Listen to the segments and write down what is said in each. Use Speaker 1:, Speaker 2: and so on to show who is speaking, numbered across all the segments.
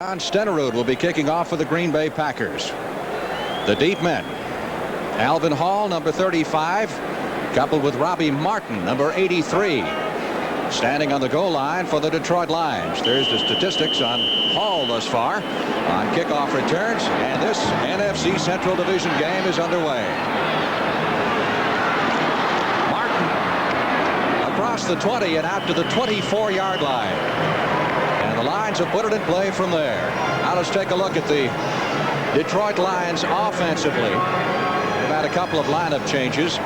Speaker 1: John Stenerud will be kicking off for the Green Bay Packers. The deep men. Alvin Hall, number 35, coupled with Robbie Martin, number 83. Standing on the goal line for the Detroit Lions. There's the statistics on Hall thus far on kickoff returns, and this NFC Central Division game is underway. Martin across the 20 and out to the 24-yard line. The Lions have put it in play from there. Now let's take a look at the Detroit Lions offensively. They've had a couple of lineup changes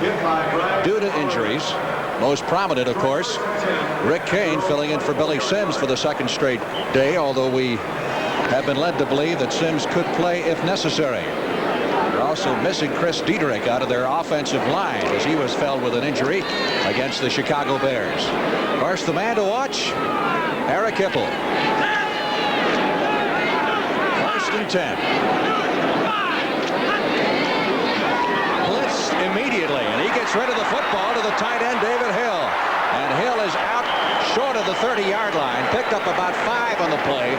Speaker 1: due to injuries. Most prominent, of course, Rick Kane filling in for Billy Sims for the second straight day, although we have been led to believe that Sims could play if necessary. They're also missing Chris Diederich out of their offensive line as he was felled with an injury against the Chicago Bears. Of course, the man to watch, Eric Hipple. 1st and 10. Blitz immediately, and he gets rid of the football to the tight end, David Hill. And Hill is out short of the 30-yard line. Picked up about 5 on the play,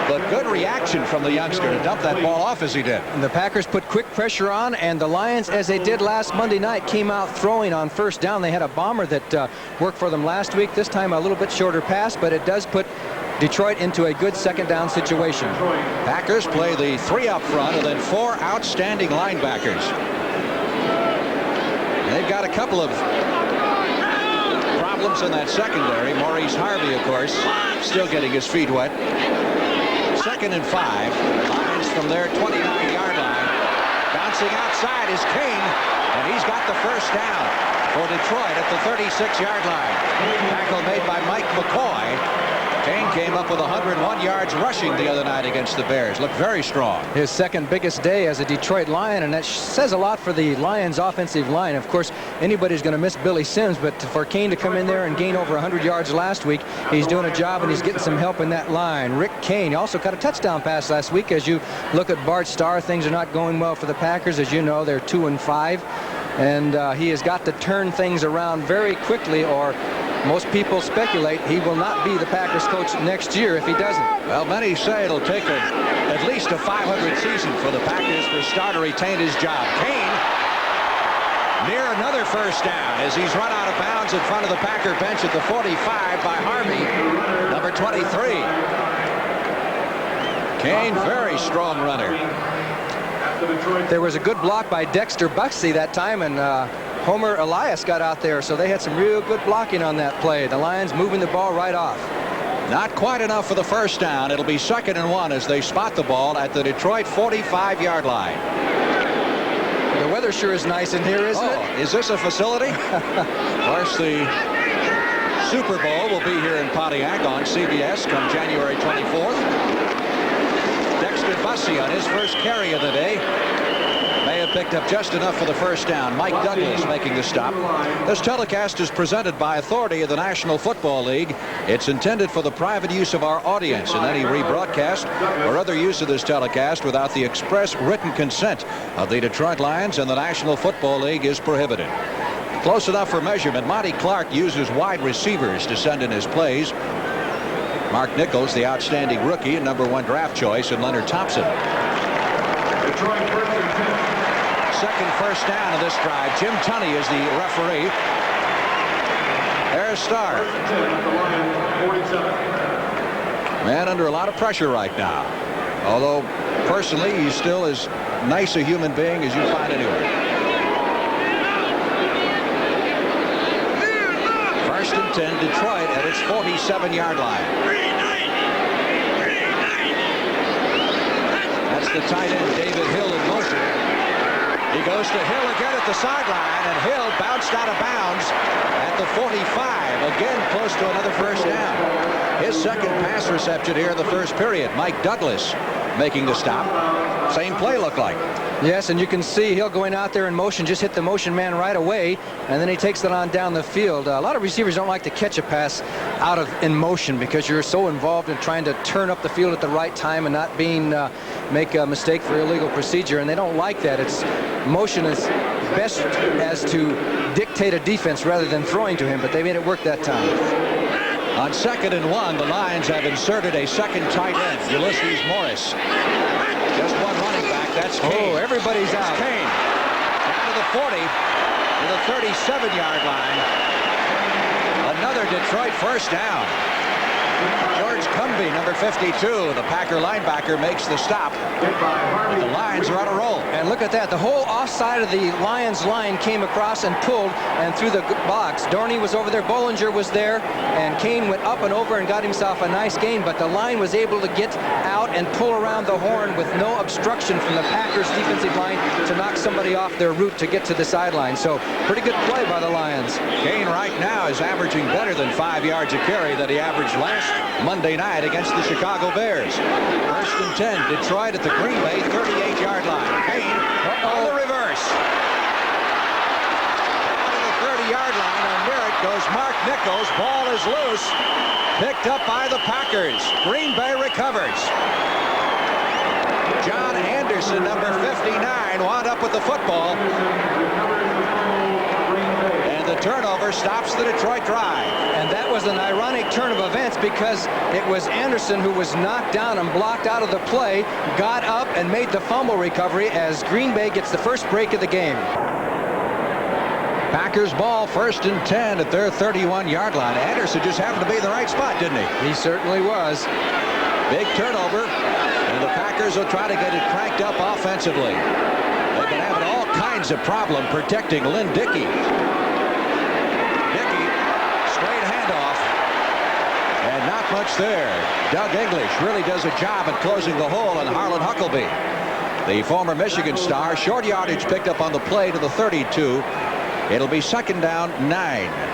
Speaker 1: but good reaction from the youngster to dump that ball off as he did.
Speaker 2: And the Packers put quick pressure on, and the Lions, as they did last Monday night, came out throwing on first down. They had a bomber that worked for them last week. This time a little bit shorter pass, but it does put Detroit into a good second down situation.
Speaker 1: Packers play the 3 up front and then 4 outstanding linebackers. And they've got a couple of problems in that secondary. Maurice Harvey, of course, still getting his feet wet. 2nd and 5. Lions from their 29-yard line. Bouncing outside is Kane, and he's got the first down for Detroit at the 36-yard line. Tackle made by Mike McCoy. Kane came up with 101 yards rushing the other night against the Bears. Looked very strong.
Speaker 2: His second biggest day as a Detroit Lion, and that says a lot for the Lions offensive line. Of course, anybody's going to miss Billy Sims, but for Kane to come in there and gain over 100 yards last week, he's doing a job, and he's getting some help in that line. Rick Kane also got a touchdown pass last week. As you look at Bart Starr, things are not going well for the Packers. As you know, they're 2-5, and he has got to turn things around very quickly, or most people speculate he will not be the Packers coach next year if he doesn't.
Speaker 1: Well, many say it'll take at least a 500 season for the Packers for Starr to retain his job. Kane near another first down as he's run out of bounds in front of the Packer bench at the 45 by Harvey, number 23. Kane, very strong runner.
Speaker 2: There was a good block by Dexter Buxey that time, and Homer Elias got out there, so they had some real good blocking on that play. The Lions moving the ball right off.
Speaker 1: Not quite enough for the first down. It'll be 2nd and 1 as they spot the ball at the Detroit 45-yard line.
Speaker 2: The weather sure is nice in here, isn't it?
Speaker 1: Is this a facility? Of course, the Super Bowl will be here in Pontiac on CBS come January 24th. Dexter Bussey on his first carry of the day may have picked up just enough for the first down. Mike Douglas making the stop. This telecast is presented by authority of the National Football League. It's intended for the private use of our audience, and any rebroadcast or other use of this telecast without the express written consent of the Detroit Lions and the National Football League is prohibited. Close enough for measurement. Monty Clark uses wide receivers to send in his plays. Mark Nichols, the outstanding rookie and number 1 draft choice, and Leonard Thompson. Second first down of this drive. Jim Tunney is the referee. There's Starr. Man under a lot of pressure right now. Although, personally, he's still as nice a human being as you find anywhere. 1st and 10, Detroit at its 47-yard line. That's the tight end, David Hill, in motion. He goes to Hill again at the sideline, and Hill bounced out of bounds at the 45. Again, close to another first down. His second pass reception here in the first period. Mike Douglas making the stop. Same play looked like.
Speaker 2: Yes, and you can see Hill going out there in motion, just hit the motion man right away, and then he takes it on down the field. A lot of receivers don't like to catch a pass out of in motion because you're so involved in trying to turn up the field at the right time and not being make a mistake for illegal procedure, and they don't like that. It's motion is best as to dictate a defense rather than throwing to him, but they made it work that time.
Speaker 1: On 2nd and 1, the Lions have inserted a second tight end, Ulysses Morris. Just one running back. That's Kane.
Speaker 2: Oh, everybody's out.
Speaker 1: Kane down to the 40 to the 37-yard line. Another Detroit first down. George Cumby, number 52, the Packer linebacker, makes the stop. The Lions are on a roll.
Speaker 2: And look at that. The whole offside of the Lions line came across and pulled and through the box. Dorney was over there. Bollinger was there. And Kane went up and over and got himself a nice gain. But the line was able to get out and pull around the horn with no obstruction from the Packers defensive line to knock somebody off their route to get to the sideline. So pretty good play by the Lions.
Speaker 1: Kane right now is averaging better than 5 yards a carry that he averaged last Monday night against the Chicago Bears. 1st and 10, Detroit at the Green Bay 38-yard line. Kane on the reverse. To the 30-yard line, and near it goes Mark Nichols. Ball is loose. Picked up by the Packers. Green Bay recovers. John Anderson, number 59, wound up with the football. And the turnover stops the Detroit drive.
Speaker 2: And that was an ironic turn of events because it was Anderson who was knocked down and blocked out of the play, got up and made the fumble recovery as Green Bay gets the first break of the game.
Speaker 1: Packers ball, 1st and 10 at their 31-yard line. Anderson just happened to be in the right spot, didn't he?
Speaker 2: He certainly was.
Speaker 1: Big turnover, and the Packers will try to get it cranked up offensively. They've been having all kinds of problem protecting Lynn Dickey. Dickey, straight handoff, and not much there. Doug English really does a job at closing the hole on Harlan Huckleby. The former Michigan star, short yardage picked up on the play to the 32. It'll be 2nd down, 9.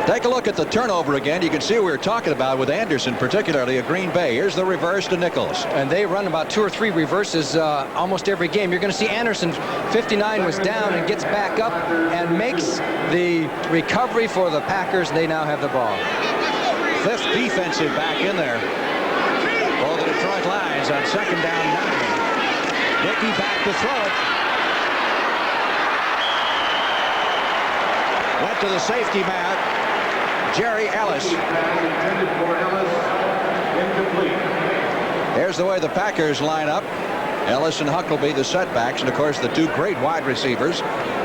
Speaker 1: Take a look at the turnover again. You can see what we were talking about with Anderson, particularly at Green Bay. Here's the reverse to Nichols.
Speaker 2: And they run about 2 or 3 reverses almost every game. You're going to see Anderson, 59, was down and gets back up and makes the recovery for the Packers. They now have the ball.
Speaker 1: 5th defensive back in there for the Detroit Lions on 2nd down, 9. Dickey back to throw it. Went to the safety mat, Jerry Ellis. Here's the way the Packers line up. Ellis and Huckleby, the setbacks, and of course the 2 great wide receivers,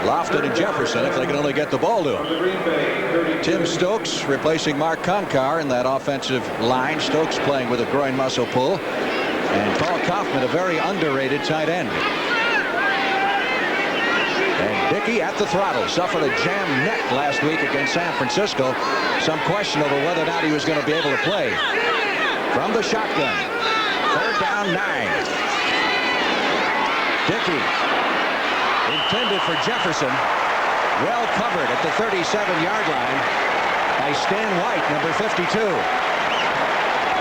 Speaker 1: Lofton and Jefferson, if they can only get the ball to them. Tim Stokes replacing Mark Konkar in that offensive line. Stokes playing with a groin muscle pull. And Paul Kaufman, a very underrated tight end. And Dickey at the throttle, suffered a jammed neck last week against San Francisco. Some question over whether or not he was going to be able to play. From the shotgun, 3rd down, 9. Dickey, intended for Jefferson, well covered at the 37-yard line by Stan White, number 52.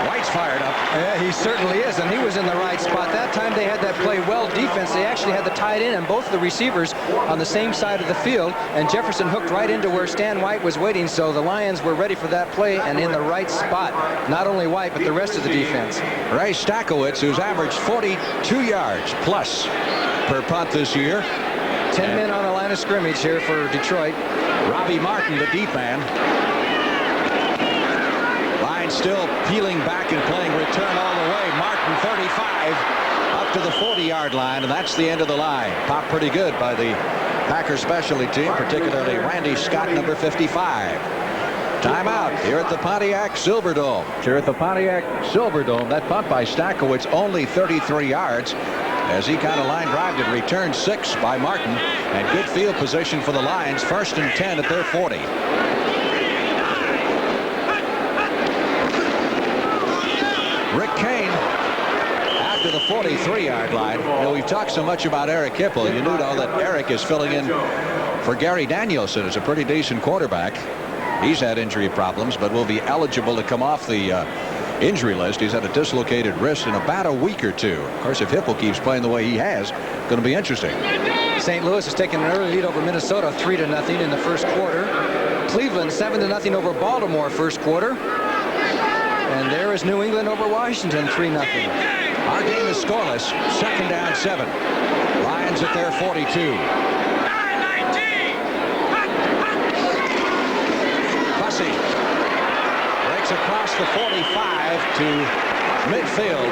Speaker 1: White's fired up.
Speaker 2: Yeah, he certainly is, and he was in the right spot. That time they had that play well defense. They actually had the tight end and both the receivers on the same side of the field, and Jefferson hooked right into where Stan White was waiting, so the Lions were ready for that play and in the right spot. Not only White, but the rest of the defense.
Speaker 1: Ray Stachowicz, who's averaged 42 yards plus per punt this year.
Speaker 2: 10 men on the line of scrimmage here for Detroit.
Speaker 1: Robbie Martin, the deep man. Still peeling back and playing return all the way. Martin, 35, up to the 40-yard line, and that's the end of the line. Popped pretty good by the Packers specialty team, particularly Randy Scott, number 55. Timeout here at the Pontiac Silverdome. Here at the Pontiac Silverdome, that punt by Stachowicz, only 33 yards, as he kind of line drived it, returned 6 by Martin, and good field position for the Lions. 1st and 10 at their 40. Rick Kane after the 43-yard line. You know, we've talked so much about Eric Hipple. You know that Eric is filling in for Gary Danielson as a pretty decent quarterback. He's had injury problems, but will be eligible to come off the injury list. He's had a dislocated wrist in about a week or 2. Of course, if Hipple keeps playing the way he has, going to be interesting.
Speaker 2: St. Louis has taken an early lead over Minnesota, 3-0 in the first quarter. Cleveland 7-0 over Baltimore first quarter. And there is New England over Washington, 3-0.
Speaker 1: Our game is scoreless. 2nd down, 7. Lions at their 42. across the 45 to midfield,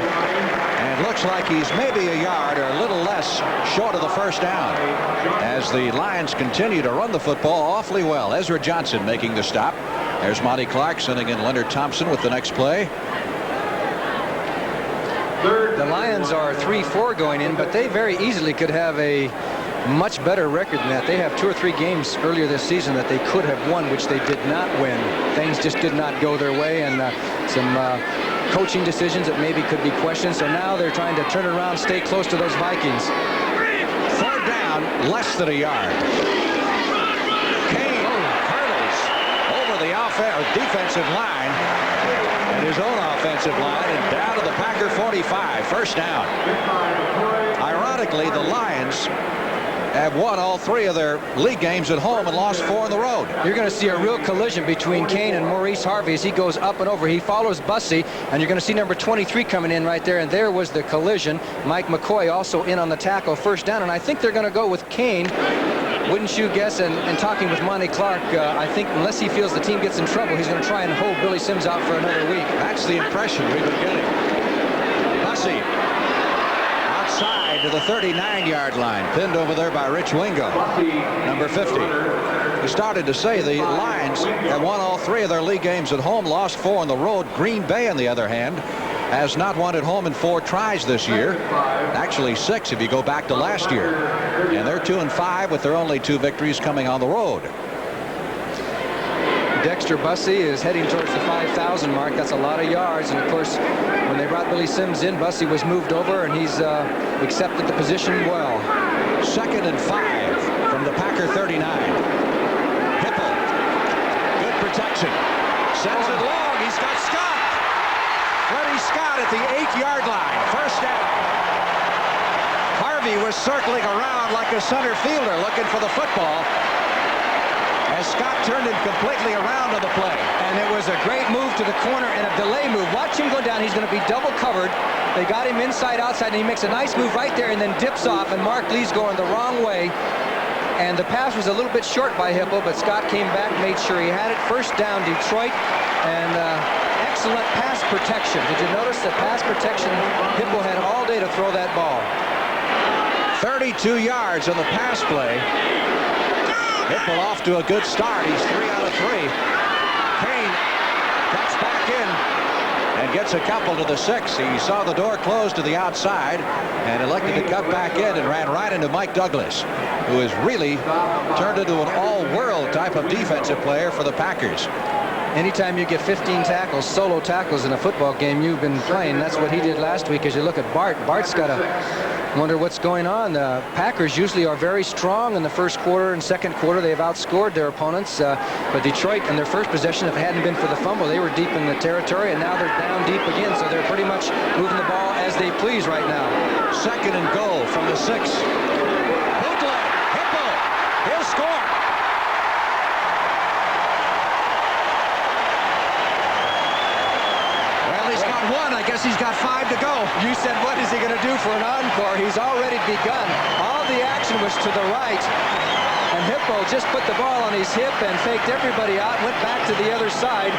Speaker 1: and looks like he's maybe a yard or a little less short of the first down as the Lions continue to run the football awfully well. Ezra Johnson making the stop. There's Monty Clark sending in Leonard Thompson with the next play.
Speaker 2: The Lions are 3-4 going in, but they very easily could have a much better record than that. They have 2 or 3 games earlier this season that they could have won, which they did not win. Things just did not go their way, and some coaching decisions that maybe could be questioned. So now they're trying to turn around, stay close to those Vikings.
Speaker 1: 3rd down, less than a yard. Kane hurdles over the defensive line and his own offensive line and down to the Packer 45. First down. Ironically, the Lions have won all 3 of their league games at home and lost 4 on the road.
Speaker 2: You're going to see a real collision between Kane and Maurice Harvey as he goes up and over. He follows Bussey, and you're going to see number 23 coming in right there, and there was the collision. Mike McCoy also in on the tackle. First down, and I think they're going to go with Kane. Wouldn't you guess? And talking with Monty Clark, I think unless he feels the team gets in trouble, he's going to try and hold Billy Sims out for another week.
Speaker 1: That's the impression we've been getting. Bussey outside to the 39-yard line, pinned over there by Rich Wingo, number 50. We started to say the Lions have won all 3 of their league games at home, lost 4 on the road. Green Bay, on the other hand, has not won at home in 4 tries this year. Actually 6 if you go back to last year. And they're 2-5 with their only 2 victories coming on the road.
Speaker 2: Dexter Bussey is heading towards the 5,000 mark. That's a lot of yards. And of course, when they brought Billy Sims in, Bussey was moved over, and he's accepted the position well.
Speaker 1: 2nd and 5 from the Packer 39. Hipple, good protection, sends it long. He's got Scott. Freddie Scott at the 8-yard line. First down. Harvey was circling around like a center fielder looking for the football as Scott turned him completely around on the play.
Speaker 2: And it was a great move to the corner and a delay move. Watch him go down. He's going to be double covered. They got him inside, outside, and he makes a nice move right there and then dips off, and Mark Lee's going the wrong way. And the pass was a little bit short by Hipple, but Scott came back, made sure he had it. First down, Detroit, and excellent pass protection. Did you notice the pass protection? Hipple had all day to throw that ball.
Speaker 1: 32 yards on the pass play. Hipple off to a good start. He's 3 out of 3. Kane cuts back in and gets a couple to the 6. He saw the door close to the outside and elected to cut back in and ran right into Mike Douglas, who has really turned into an all-world type of defensive player for the Packers.
Speaker 2: Anytime you get 15 tackles, solo tackles in a football game, you've been playing. That's what he did last week. As you look at Bart, Bart's got to wonder what's going on. The Packers usually are very strong in the first quarter and second quarter. They've outscored their opponents. But Detroit, in their first possession, if it hadn't been for the fumble, they were deep in the territory, and now they're down deep again. So they're pretty much moving the ball as they please right now.
Speaker 1: 2nd and goal from the 6. Bootleg, Hipple, he'll score. He's got 1. I guess he's got 5 to go.
Speaker 2: You said, what is he going to do for an encore? He's already begun. All the action was to the right. And Hippo just put the ball on his hip and faked everybody out, went back to the other side.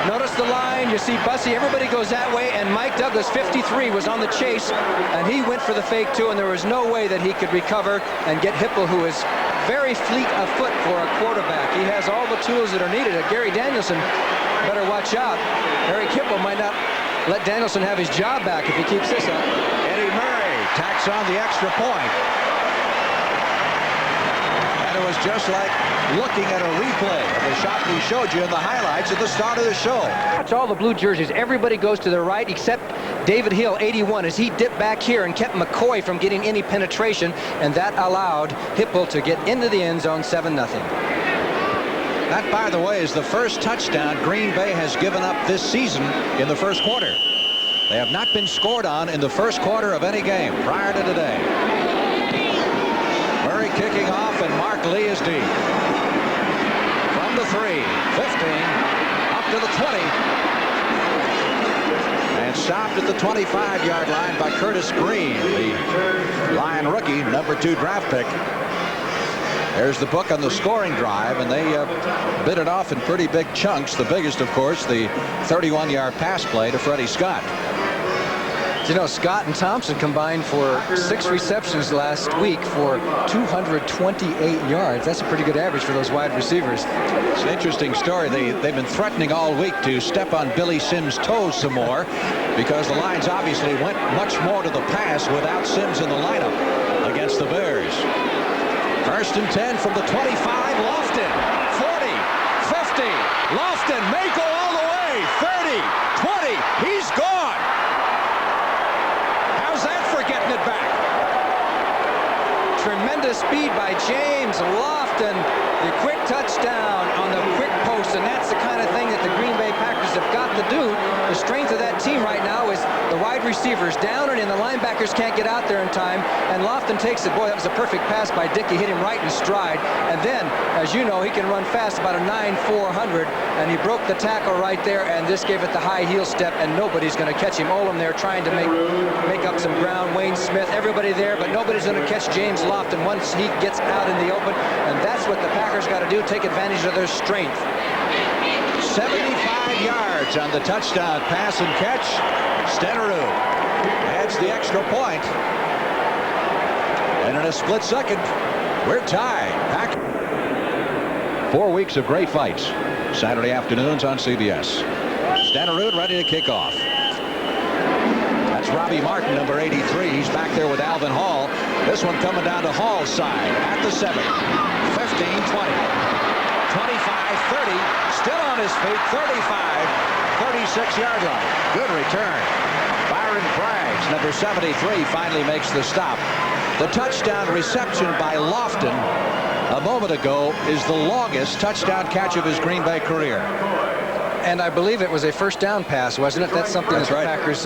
Speaker 2: Notice the line. You see Bussey. Everybody goes that way. And Mike Douglas, 53, was on the chase. And he went for the fake, too. And there was no way that he could recover and get Hippo, who is very fleet of foot for a quarterback. He has all the tools that are needed. Gary Danielson better watch out. Eric Hipple might not let Danielson have his job back if he keeps this up.
Speaker 1: Eddie Murray tacks on the extra point. And it was just like looking at a replay of the shot we showed you in the highlights at the start of the show.
Speaker 2: Watch all the blue jerseys. Everybody goes to the right except David Hill, 81, as he dipped back here and kept McCoy from getting any penetration, and that allowed Hipple to get into the end zone, 7-0.
Speaker 1: That, by the way, is the first touchdown Green Bay has given up this season in the first quarter. They have not been scored on in the first quarter of any game prior to today. Murray kicking off, and Mark Lee is deep. From the 3, 15, up to the 20. And stopped at the 25-yard line by Curtis Green, the Lion rookie, number 2 draft pick. There's the book on the scoring drive, and they bit it off in pretty big chunks. The biggest, of course, the 31-yard pass play to Freddie Scott.
Speaker 2: You know, Scott and Thompson combined for 6 receptions last week for 228 yards. That's a pretty good average for those wide receivers.
Speaker 1: It's an interesting story. They've been threatening all week to step on Billy Sims' toes some more because the Lions obviously went much more to the pass without Sims in the lineup against the Bears. 1st and 10 from the 25. Lofton, 40, 50. Lofton may go all the way. 30, 20. He's gone. Getting it back.
Speaker 2: Tremendous speed by James Lofton. The quick touchdown on the quick post, and that's the kind of thing that the Green Bay Packers have got to do. The strength of that team right now is the wide receivers down and in. The linebackers can't get out there in time, and Lofton takes it. Boy, that was a perfect pass by Dickey. Hit him right in stride, and then, as you know, he can run fast, about a 9.400, and he broke the tackle right there, and this gave it the high heel step, and nobody's going to catch him. Olam there trying to make up some ground. Wayne Smith, everybody there, but nobody's going to catch James Lofton once he gets out in the open, and that's what the Packers got to do, take advantage of their strength.
Speaker 1: 75 yards on the touchdown pass and catch. Stenerud adds the extra point. And in a split second, we're tied. 4 weeks of great fights. Saturday afternoons on CBS. Stenerud ready to kick off. That's Robbie Martin, number 83. He's back there with Alvin Hall. This one coming down to Hall's side at the 7. 15, 20. 25, 30, still on his feet, 35, 36-yard line. Good return. Byron Braggs, number 73, finally makes the stop. The touchdown reception by Lofton a moment ago is the longest touchdown catch of his Green Bay career.
Speaker 2: And I believe it was a first down pass, wasn't it? That's something that the Packers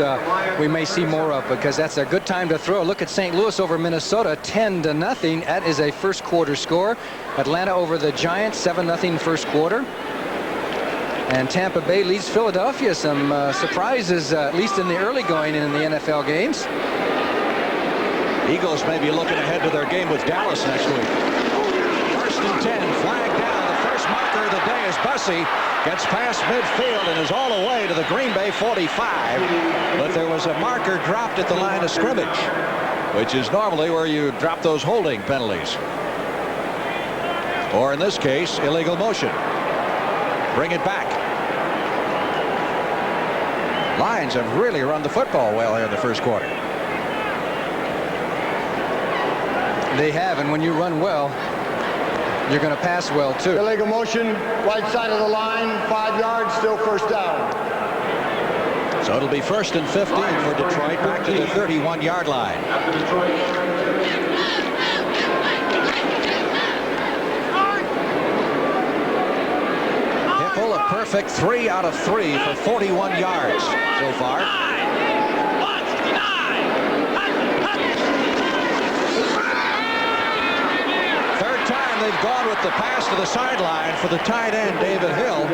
Speaker 2: we may see more of, because that's a good time to throw. Look at St. Louis over Minnesota, 10-0. That is a first quarter score. Atlanta over the Giants, 7-0 first quarter. And Tampa Bay leads Philadelphia. Some surprises, at least in the early going in the NFL games.
Speaker 1: Eagles may be looking ahead to their game with Dallas next week. 1st and 10, flag down. The first marker of the day is Bussey. Gets past midfield and is all the way to the Green Bay 45. But there was a marker dropped at the line of scrimmage, which is normally where you drop those holding penalties. Or in this case, illegal motion. Bring it back. Lions have really run the football well here in the first quarter.
Speaker 2: They have, and when you run well, you're going to pass well, too.
Speaker 3: Illegal motion, right side of the line, 5 yards, still first down.
Speaker 1: So it'll be 1st and 15 for Detroit, back to the 31-yard line. Hipple, a perfect 3 out of 3 for 41 yards so far. They've gone with the pass to the sideline for the tight end, David Hill.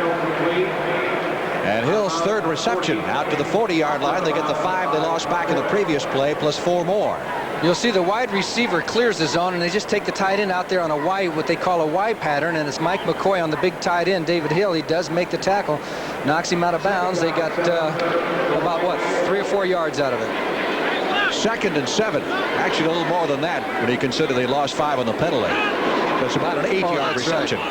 Speaker 1: And Hill's 3rd reception out to the 40-yard line. They get the 5 they lost back in the previous play, plus 4 more.
Speaker 2: You'll see the wide receiver clears the zone, and they just take the tight end out there on a Y, what they call a Y pattern, and it's Mike McCoy on the big tight end, David Hill. He does make the tackle, knocks him out of bounds. They got about, what, 3 or 4 yards out of it.
Speaker 1: 2nd and 7. Actually, a little more than that when you consider they lost 5 on the penalty. It's about an 8-yard reception.
Speaker 2: Right.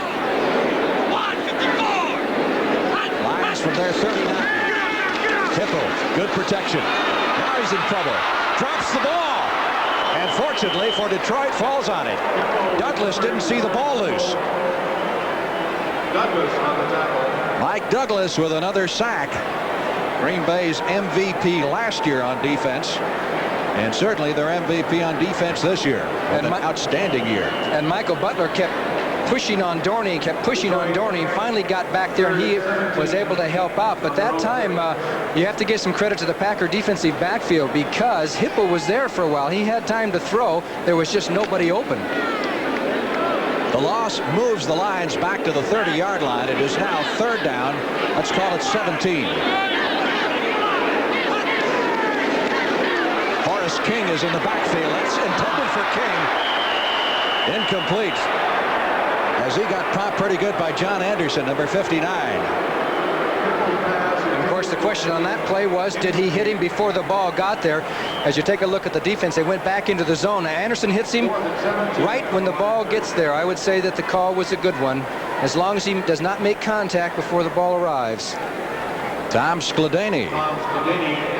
Speaker 1: Lions from their 39. Hipple, good protection. Now he's in trouble. Drops the ball. And fortunately for Detroit, falls on it. Douglas didn't see the ball loose.
Speaker 3: Douglas on the tackle.
Speaker 1: Mike Douglas with another sack. Green Bay's MVP last year on defense. And certainly their MVP on defense this year. And an outstanding year.
Speaker 2: And Michael Butler kept pushing on Dorney, finally got back there, and he was able to help out. But that time, you have to give some credit to the Packer defensive backfield, because Hipple was there for a while. He had time to throw. There was just nobody open.
Speaker 1: The loss moves the Lions back to the 30-yard line. It is now 3rd down. Let's call it 17. King is in the backfield. That's intended for King. Incomplete. as he got popped pretty good by John Anderson, number 59.
Speaker 2: And of course, the question on that play was, did he hit him before the ball got there? As you take a look at the defense, they went back into the zone. Now, Anderson hits him right when the ball gets there. I would say that the call was a good one, as long as he does not make contact before the ball arrives.
Speaker 1: Tom Skladany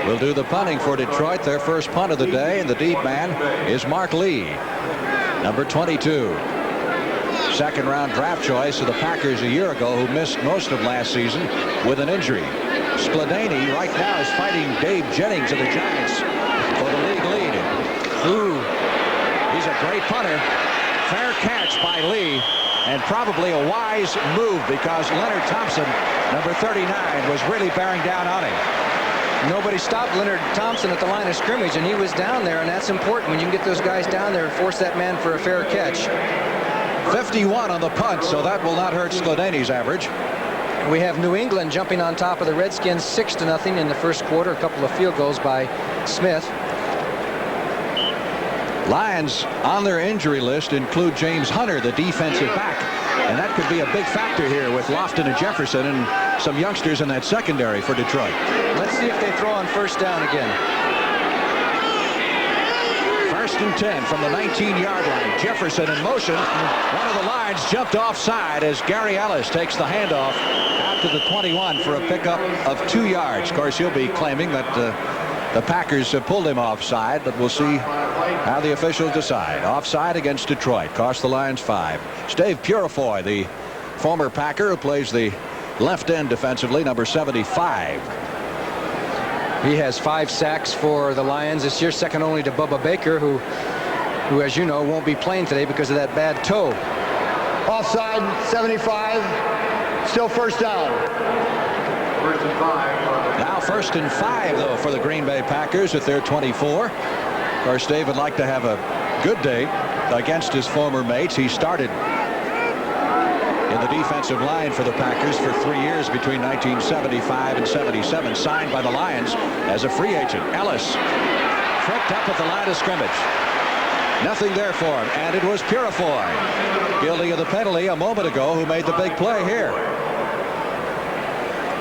Speaker 1: will do the punting for Detroit, their first punt of the day, and the deep man is Mark Lee, number 22. Second-round draft choice of the Packers a year ago, who missed most of last season with an injury. Skladany right now is fighting Dave Jennings of the Giants for the league lead.
Speaker 2: Ooh.
Speaker 1: He's a great punter. Fair catch by Lee, and probably a wise move because Leonard Thompson, number 39, was really bearing down on him.
Speaker 2: Nobody stopped Leonard Thompson at the line of scrimmage, and he was down there, and that's important when you can get those guys down there and force that man for a fair catch.
Speaker 1: 51 on the punt, so that will not hurt Skladany's average.
Speaker 2: We have New England jumping on top of the Redskins 6-0 in the first quarter. A couple of field goals by Smith.
Speaker 1: Lions on their injury list include James Hunter, the defensive back, and that could be a big factor here with Lofton and Jefferson and some youngsters in that secondary for Detroit.
Speaker 2: Let's see if they throw on first down again.
Speaker 1: 1st and 10 from the 19-yard line. Jefferson in motion. One of the lines jumped offside as Gary Ellis takes the handoff out to the 21 for a pickup of 2 yards. Of course, he'll be claiming that the Packers have pulled him offside, but we'll see how the officials decide. Offside against Detroit. Cost the Lions 5. Steve Purifoy, the former Packer who plays the left end defensively, number 75.
Speaker 2: He has 5 sacks for the Lions this year, second only to Bubba Baker, who as you know, won't be playing today because of that bad toe.
Speaker 3: Offside, 75. Still first down.
Speaker 4: 1st and 5.
Speaker 1: Now 1st and 5, though, for the Green Bay Packers at their 24. Of course, Dave would like to have a good day against his former mates. He started in the defensive line for the Packers for 3 years between 1975 and 77, signed by the Lions as a free agent. Ellis tripped up at the line of scrimmage. Nothing there for him, and it was Purifoy, guilty of the penalty a moment ago, who made the big play here.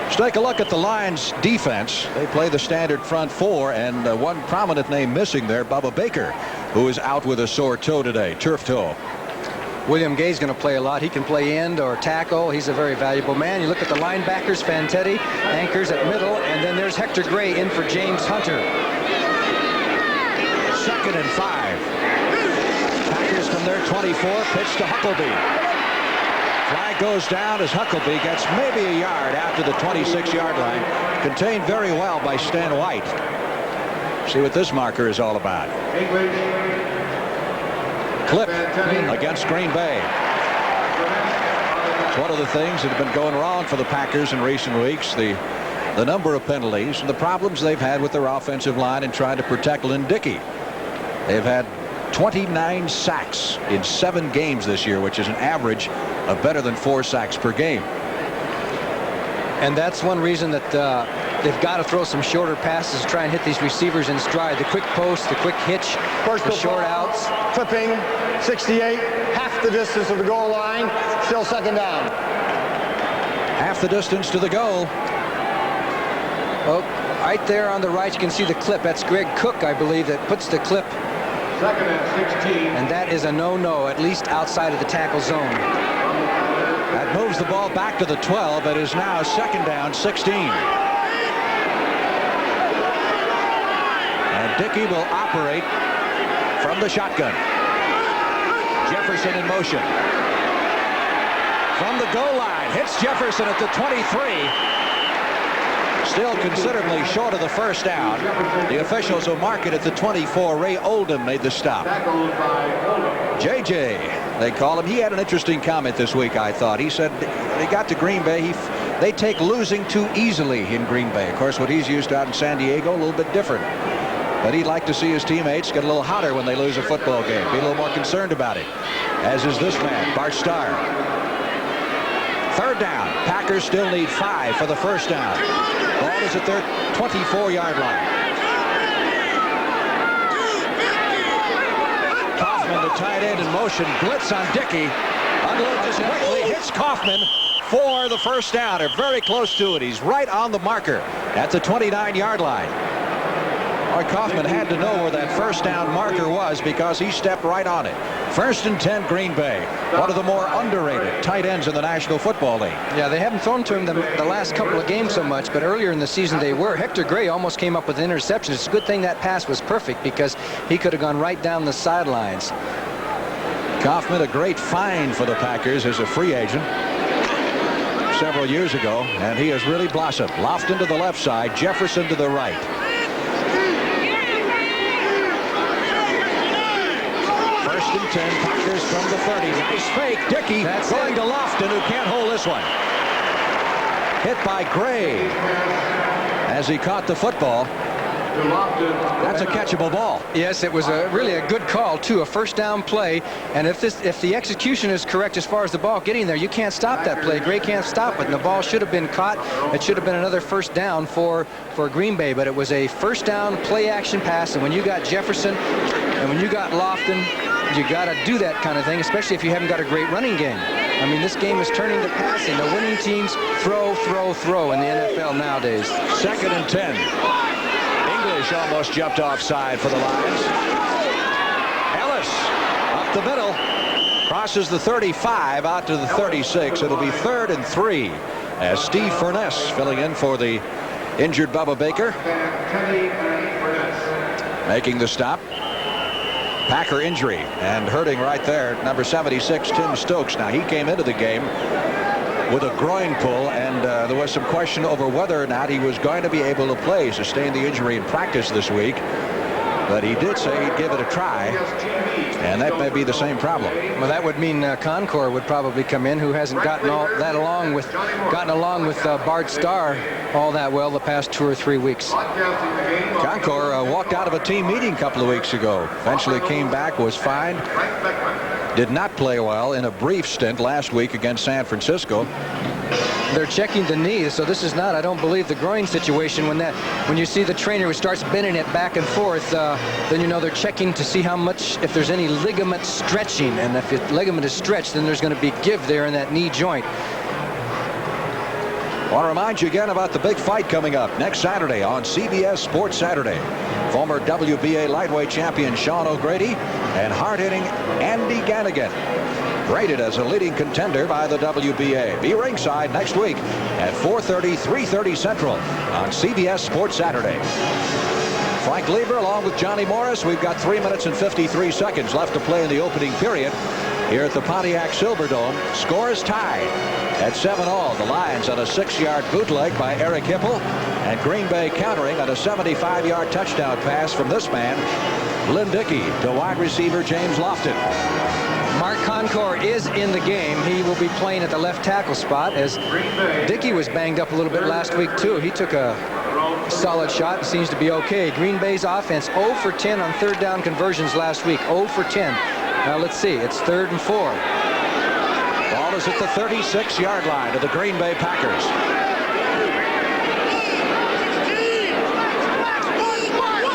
Speaker 1: Let's take a look at the Lions defense. They play the standard front 4, and one prominent name missing there, Bubba Baker, who is out with a sore toe today, turf toe.
Speaker 2: William Gay's going to play a lot. He can play end or tackle. He's a very valuable man. You look at the linebackers, Fantetti anchors at middle, and then there's Hector Gray in for James Hunter.
Speaker 1: 2nd and 5. Packers from their 24, pitch to Huckabee. Flag goes down as Huckabee gets maybe a yard after the 26-yard line. Contained very well by Stan White. See what this marker is all about. Clip against Green Bay. It's one of the things that have been going wrong for the Packers in recent weeks. The number of penalties and the problems they've had with their offensive line and trying to protect Lynn Dickey. They've had 29 sacks in 7 games this year, which is an average of better than 4 sacks per game.
Speaker 2: And that's one reason that they've got to throw some shorter passes to try and hit these receivers in stride. The quick post, the quick hitch,
Speaker 3: First
Speaker 2: the short outs.
Speaker 3: Clipping, 68. Half the distance of the goal line. Still second down.
Speaker 1: Half the distance to the goal.
Speaker 2: Oh, right there on the right, you can see the clip. That's Greg Cook, I believe, that puts the clip.
Speaker 4: 2nd and 16.
Speaker 2: And that is a no-no, at least outside of the tackle zone.
Speaker 1: That moves the ball back to the 12. It is now 2nd down, 16. And Dickey will operate from the shotgun. Jefferson in motion. From the goal line, hits Jefferson at the 23. Still considerably short of the first down. The officials will mark it at the 24. Ray Oldham made the stop.
Speaker 4: Tackled by Oldham.
Speaker 1: JJ, they call him. He had an interesting comment this week, I thought. He said they got to Green Bay. They take losing too easily in Green Bay. Of course, what he's used to out in San Diego, a little bit different. But he'd like to see his teammates get a little hotter when they lose a football game. Be a little more concerned about it. As is this man, Bart Starr. 3rd down. Packers still need 5 for the first down. Ball is at their 24-yard line. Kaufman, the tight end, in motion. Blitz on Dickey. Unloads this quickly, hits Kaufman for the first down. They're very close to it. He's right on the marker at the 29-yard line. Roy Kaufman had to know where that first down marker was because he stepped right on it. 1st and 10, Green Bay. One of the more underrated tight ends in the National Football League.
Speaker 2: Yeah, they haven't thrown to him the last couple of games so much, but earlier in the season they were. Hector Gray almost came up with an interception. It's a good thing that pass was perfect because he could have gone right down the sidelines.
Speaker 1: Kaufman, a great find for the Packers as a free agent several years ago, and he has really blossomed. Lofton to the left side, Jefferson to the right. First and 10, Packers from the 30. Nice fake. Dickey going to Lofton, who can't hold this one. Hit by Gray as he caught the football. That's a catchable ball.
Speaker 2: Yes, it was really a good call too, a first down play, and if the execution is correct as far as the ball getting there, you can't stop that play. Gray can't stop it, and the ball should have been caught. It should have been another first down for Green Bay, but it was a first down play action pass, and when you got Jefferson and when you got Lofton, you got to do that kind of thing, especially if you haven't got a great running game. I mean, this game is turning to passing. The winning teams throw in the NFL nowadays.
Speaker 1: 2nd and 10. English almost jumped offside for the Lions. Ellis up the middle, crosses the 35 out to the 36. It'll be 3rd and 3 as Steve Furness filling in for the injured Bubba Baker. Making the stop. Packer injury and hurting right there. Number 76, Tim Stokes. Now, he came into the game with a groin pull, and there was some question over whether or not he was going to be able to play. He sustained the injury in practice this week, but he did say he'd give it a try, and that may be the same problem.
Speaker 2: Well, that would mean Concord would probably come in, who hasn't gotten along with Bart Starr all that well the past 2 or 3 weeks.
Speaker 1: Concord walked out of a team meeting a couple of weeks ago. Eventually came back, was fined. Did not play well in a brief stint last week against San Francisco.
Speaker 2: They're checking the knee, so this is not, I don't believe, the groin situation. When you see the trainer who starts bending it back and forth, then you know they're checking to see how much, if there's any ligament stretching, and if the ligament is stretched, then there's going to be give there in that knee joint.
Speaker 1: I want to remind you again about the big fight coming up next Saturday on CBS Sports Saturday. Former WBA lightweight champion Sean O'Grady and hard-hitting Andy Ganigan, rated as a leading contender by the WBA. Be ringside next week at 4:30, 3:30 Central on CBS Sports Saturday. Frank Lieber along with Johnny Morris. We've got 3 minutes and 53 seconds left to play in the opening period here at the Pontiac Silverdome. Score is tied at 7-all. The Lions on a 6-yard bootleg by Eric Hipple, and Green Bay countering on a 75-yard touchdown pass from this man, Lynn Dickey, to wide receiver James Lofton.
Speaker 2: Mark Concord is in the game. He will be playing at the left tackle spot, as Dickey was banged up a little bit last week too. He took a solid shot and seems to be okay. Green Bay's offense 0 for 10 on third down conversions last week. 0 for 10. Now let's see. It's 3rd and 4.
Speaker 1: Ball is at the 36-yard line of the Green Bay Packers.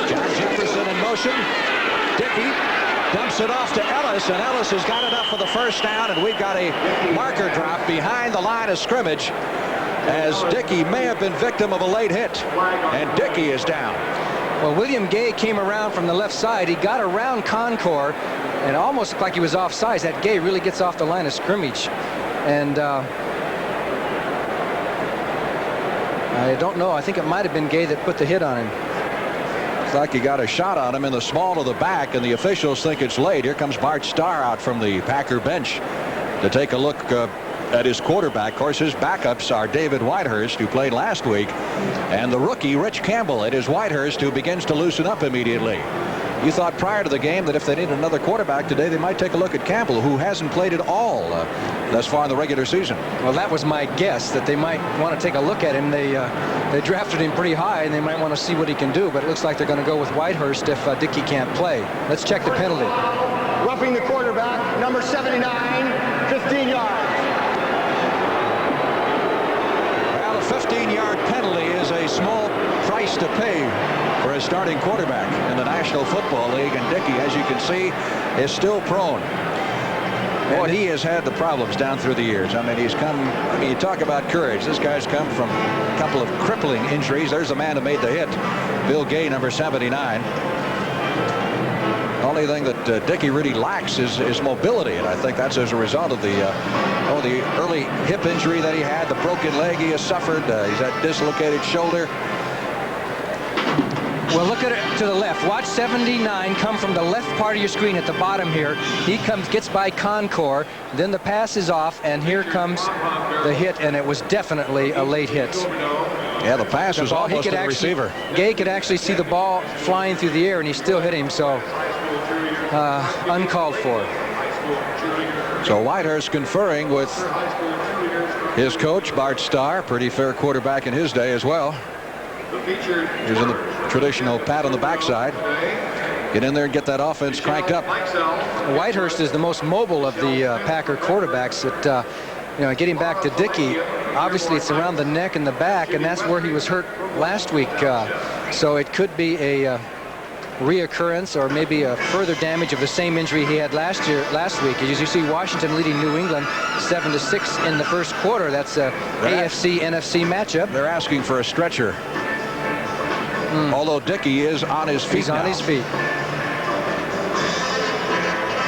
Speaker 1: John Jefferson in motion. Dickey dumps it off to Ellis, and Ellis has got enough for the first down, and we've got a marker drop behind the line of scrimmage as Dickey may have been victim of a late hit, and Dickey is down.
Speaker 2: Well, William Gay came around from the left side. He got around Concord and almost looked like he was offsides. That Gay really gets off the line of scrimmage, and I don't know. I think it might have been Gay that put the hit on him.
Speaker 1: Looks like he got a shot on him in the small of the back, and the officials think it's late. Here comes Bart Starr out from the Packer bench to take a look at his quarterback. Of course, his backups are David Whitehurst, who played last week, and the rookie Rich Campbell. It is Whitehurst who begins to loosen up immediately. You thought prior to the game that if they needed another quarterback today, they might take a look at Campbell, who hasn't played at all thus far in the regular season.
Speaker 2: Well, that was my guess, that they might want to take a look at him. They drafted him pretty high, and they might want to see what he can do, but it looks like they're going to go with Whitehurst if Dickey can't play. Let's check the penalty.
Speaker 3: Roughing the quarterback, number 79, 15 yards.
Speaker 1: Well, a 15-yard penalty is a small price to pay for a starting quarterback in the National Football League, and Dickey, as you can see, is still prone. Boy, he has had the problems down through the years. I mean, you talk about courage. This guy's come from a couple of crippling injuries. There's the man who made the hit, Bill Gay, number 79. Only thing that Dickey really lacks is mobility, and I think that's as a result of the early hip injury that he had, the broken leg he has suffered. He's had dislocated shoulder.
Speaker 2: Well, look at it to the left. Watch 79 come from the left part of your screen at the bottom here. He gets by Concore, then the pass is off, and here comes the hit, and it was definitely a late hit.
Speaker 1: Yeah, the pass was almost to the receiver.
Speaker 2: Gay could actually see the ball flying through the air, and he still hit him, so uncalled for.
Speaker 1: So Whitehurst conferring with his coach, Bart Starr, pretty fair quarterback in his day as well. He was in the traditional pat on the backside. Get in there and get that offense cranked up.
Speaker 2: Whitehurst is the most mobile of the Packer quarterbacks. Getting back to Dickey, obviously it's around the neck and the back, and that's where he was hurt last week. So it could be a reoccurrence or maybe a further damage of the same injury he had last week. As you see, Washington leading New England 7-6 in the first quarter. That's a AFC-NFC matchup.
Speaker 1: They're asking for a stretcher. Although Dickey is on his feet.
Speaker 2: He's on his feet.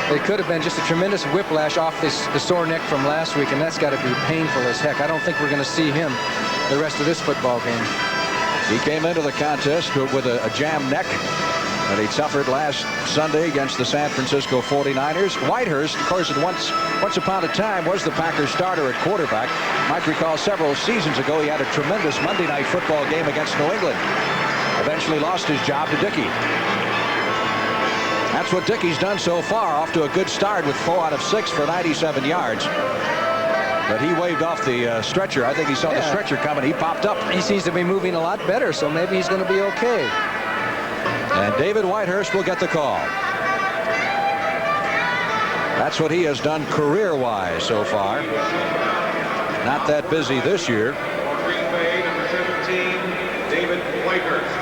Speaker 2: It could have been just a tremendous whiplash off the sore neck from last week, and that's got to be painful as heck. I don't think we're going to see him the rest of this football game.
Speaker 1: He came into the contest with a jammed neck that he suffered last Sunday against the San Francisco 49ers. Whitehurst, of course, once upon a time was the Packers starter at quarterback. Might recall several seasons ago he had a tremendous Monday Night Football game against New England. Eventually lost his job to Dickey. That's what Dickey's done so far, off to a good start with 4 out of 6 for 97 yards. But he waved off the stretcher. I think he saw the stretcher coming. He popped up.
Speaker 2: He seems to be moving a lot better, so maybe he's going to be okay.
Speaker 1: And David Whitehurst will get the call. That's what he has done career-wise so far. Not that busy this year.
Speaker 4: Green Bay, number 17, David Whitehurst.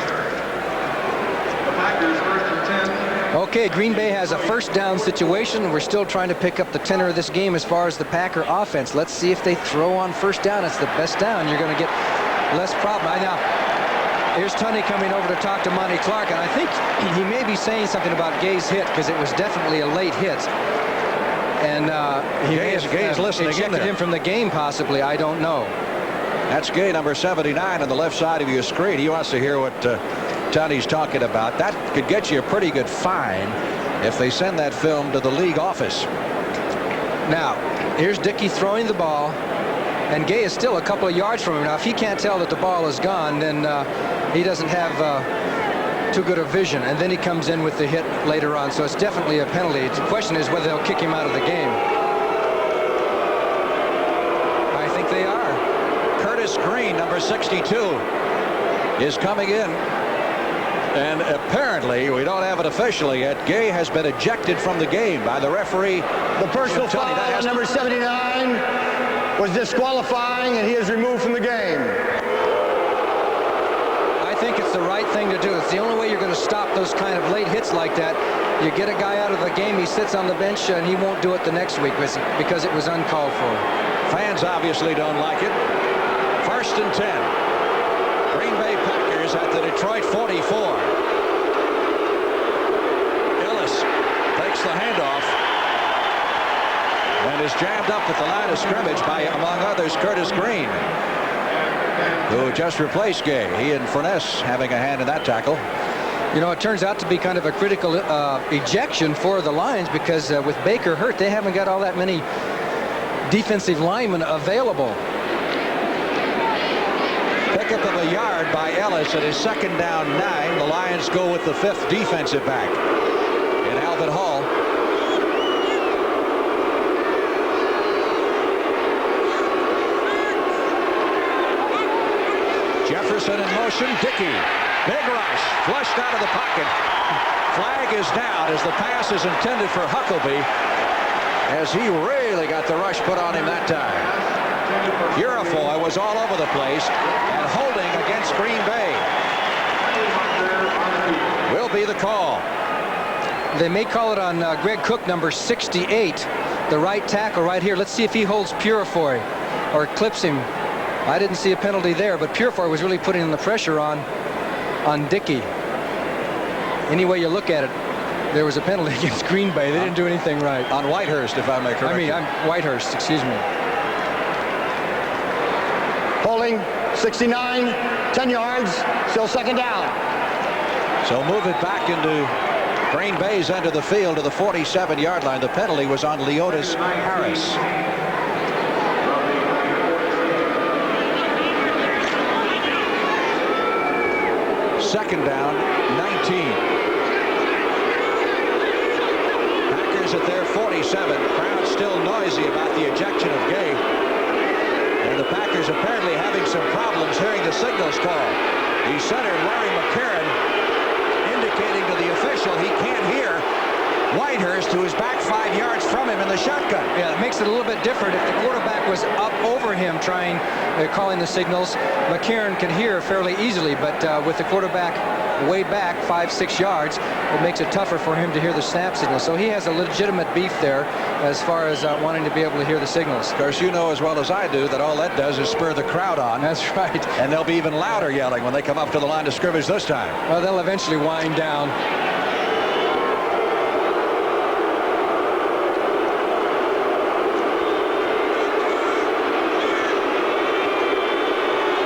Speaker 4: The Packers first and 10.
Speaker 2: Okay, Green Bay has a first down situation. We're still trying to pick up the tenor of this game as far as the Packer offense. Let's see if they throw on first down. It's the best down. You're going to get less problem. Now, here's Tunney coming over to talk to Monty Clark, and I think he may be saying something about Gay's hit, because it was definitely a late hit. And
Speaker 1: Gay's listening in
Speaker 2: ejected
Speaker 1: there.
Speaker 2: him from the game, possibly. I don't know.
Speaker 1: That's Gay, number 79, on the left side of your screen. He wants to hear what Tunney's talking about. That could get you a pretty good fine if they send that film to the league office.
Speaker 2: Now, here's Dickey throwing the ball, and Gay is still a couple of yards from him. Now, if he can't tell that the ball is gone, then he doesn't have too good a vision. And then he comes in with the hit later on, so it's definitely a penalty. The question is whether they'll kick him out of the game. I think they are.
Speaker 1: Curtis Green, number 62, is coming in. And apparently, we don't have it officially yet, Gay has been ejected from the game by the referee.
Speaker 3: The personal foul on number 79 was disqualifying, and he is removed from the game.
Speaker 2: I think it's the right thing to do. It's the only way you're going to stop those kind of late hits like that. You get a guy out of the game, he sits on the bench, and he won't do it the next week because it was uncalled for.
Speaker 1: Fans obviously don't like it. First and 10. Green Bay Packers at the Detroit 44. Ellis takes the handoff and is jammed up at the line of scrimmage by, among others, Curtis Green, who just replaced Gay. He and Furness having a hand in that tackle.
Speaker 2: You know, it turns out to be kind of a critical ejection for the Lions, because with Baker hurt, they haven't got all that many defensive linemen available.
Speaker 1: Pickup of a yard by Ellis at his second down 9. The Lions go with the 5th defensive back in Alvin Hall. Jefferson in motion. Dickey. Big rush. Flushed out of the pocket. Flag is down as the pass is intended for Huckabee, as he really got the rush put on him that time. Urifoy was all over the place, and holding against Green Bay will be the call.
Speaker 2: They may call it on Greg Cook, number 68. the right tackle right here. Let's see if he holds Purifoy or clips him. I didn't see a penalty there, but Purifoy was really putting the pressure on Dickey. Any way you look at it, there was a penalty against Green Bay. They didn't do anything right.
Speaker 1: On Whitehurst, if I may correct you.
Speaker 2: Whitehurst, excuse me.
Speaker 3: Holding 69, 10 yards, still second down.
Speaker 1: So move it back into Green Bay's end of the field to the 47-yard line. The penalty was on Leotis Harris. Second down, 19. Packers at their 47. Crowd still noisy about the ejection of Gay. And the Packers apparently having some problems hearing the signals call. The center, Larry McCarron, indicating to the official he can't hear Whitehurst, who is back 5 yards from him in the shotgun.
Speaker 2: Yeah, it makes it a little bit different. If the quarterback was up over him calling the signals, McCarron could hear fairly easily, but with the quarterback way back 5-6 yards, it makes it tougher for him to hear the snap signal. So he has a legitimate beef there as far as wanting to be able to hear the signals.
Speaker 1: Of course, you know as well as I do that all that does is spur the crowd on.
Speaker 2: That's right.
Speaker 1: And they'll be even louder yelling when they come up to the line of scrimmage this time.
Speaker 2: Well, they'll eventually wind down.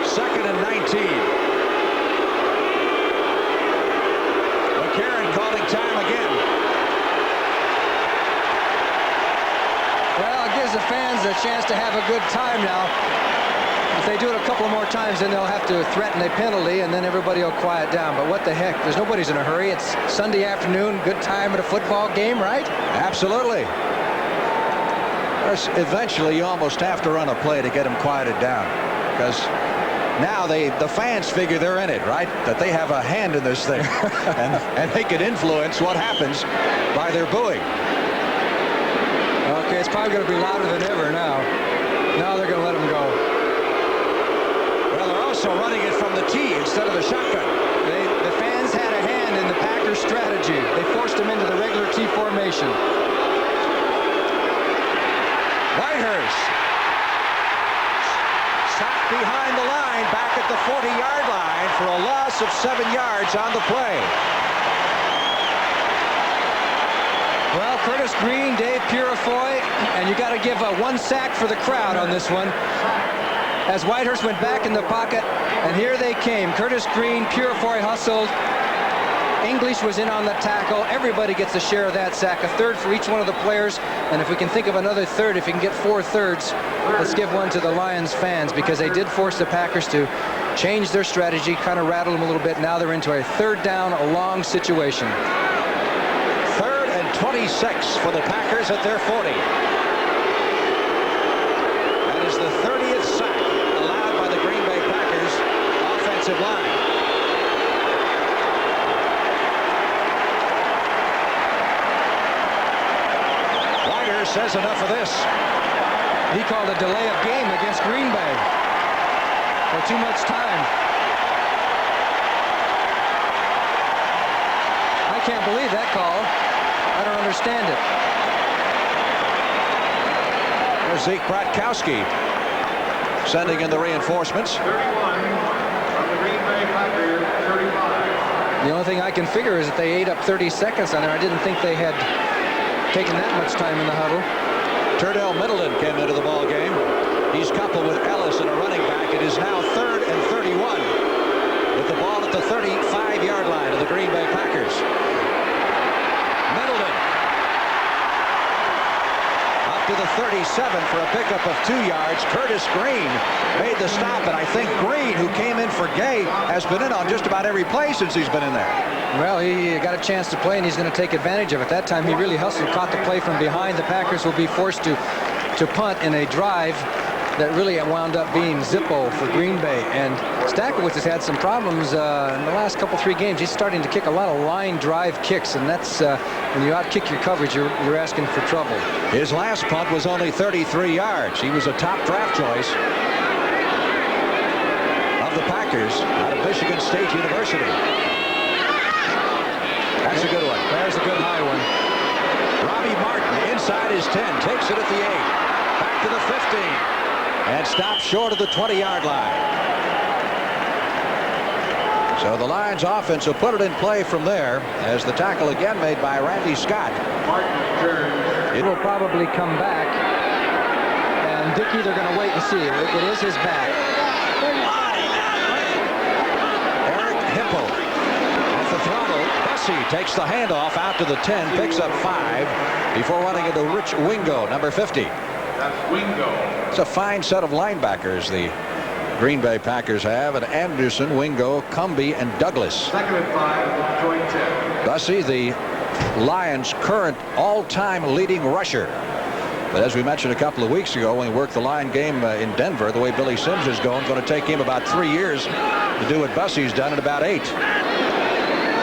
Speaker 1: Second and 19. McCarron calling time again.
Speaker 2: Well, it gives the fans a chance to have a good time now. If they do it a couple more times, then they'll have to threaten a penalty, and then everybody will quiet down. But what the heck? There's nobody's in a hurry. It's Sunday afternoon, good time at a football game, right?
Speaker 1: Absolutely. Of course, eventually you almost have to run a play to get them quieted down, because now the fans figure they're in it, right? That they have a hand in this thing, and they can influence what happens by their booing.
Speaker 2: Okay, it's probably going to be louder than ever now. Now they're going to let them go.
Speaker 1: Well, they're also running it from the tee instead of the shotgun.
Speaker 2: The fans had a hand in the Packers' strategy. They forced them into the regular T formation.
Speaker 1: Whitehurst sacked behind the line, back at the 40-yard line for a loss of 7 yards on the play.
Speaker 2: Well, Curtis Green, Dave Purifoy, and you got to give one sack for the crowd on this one. As Whitehurst went back in the pocket, and here they came. Curtis Green, Purifoy hustled. English was in on the tackle. Everybody gets a share of that sack, a third for each one of the players. And if we can think of another third, if you can get 4 thirds, let's give one to the Lions fans, because they did force the Packers to change their strategy, kind of rattle them a little bit. Now they're into a third down, a long situation.
Speaker 1: 3rd and 26 for the Packers at their 40. That is the 30th sack allowed by the Green Bay Packers offensive line. Whitehurst says enough of this.
Speaker 2: He called a delay of game against Green Bay for too much time. I can't believe that call. I don't understand it.
Speaker 1: There's Zeke Bratkowski sending in the reinforcements.
Speaker 4: 31 from the Green Bay Packers, 35.
Speaker 2: The only thing I can figure is that they ate up 30 seconds on there. I didn't think they had taken that much time in the huddle.
Speaker 1: Turdell Middleton came into the ball game. He's coupled with Ellis and a running back. It is now 3rd and 31 with the ball at the 35-yard line of the Green Bay Packers. Middleton up to the 37 for a pickup of 2 yards. Curtis Green made the stop, and I think Green, who came in for Gay, has been in on just about every play since he's been in there.
Speaker 2: Well, he got a chance to play, and he's going to take advantage of it. That time he really hustled, caught the play from behind. The Packers will be forced to punt in a drive that really wound up being Zippo for Green Bay. And Stakowicz has had some problems in the last 3 games. He's starting to kick a lot of line drive kicks, and that's when you out-kick your coverage, you're asking for trouble.
Speaker 1: His last punt was only 33 yards. He was a top draft choice of the Packers out of Michigan State University. That's a good one.
Speaker 2: There's a good high one.
Speaker 1: Robbie Martin inside. inside his 10. Takes it at the 8. Back to the 15. And stops short of the 20-yard line. So the Lions offense will put it in play from there as the tackle again made by Randy Scott.
Speaker 2: It will probably come back. And Dickey, they're going to wait and see. It is his back.
Speaker 1: Eric Hipple at the throttle. Bussey takes the handoff out to the 10, picks up 5 before running into Rich Wingo, number 50.
Speaker 4: That's Wingo.
Speaker 1: It's a fine set of linebackers the Green Bay Packers have, and Anderson, Wingo, Cumbie, and Douglas.
Speaker 4: Second and 5, Detroit 10.
Speaker 1: Bussey, the Lions' current all-time leading rusher. But as we mentioned a couple of weeks ago when he worked the line game in Denver, the way Billy Sims is going to take him about 3 years to do what Bussey's done in about 8.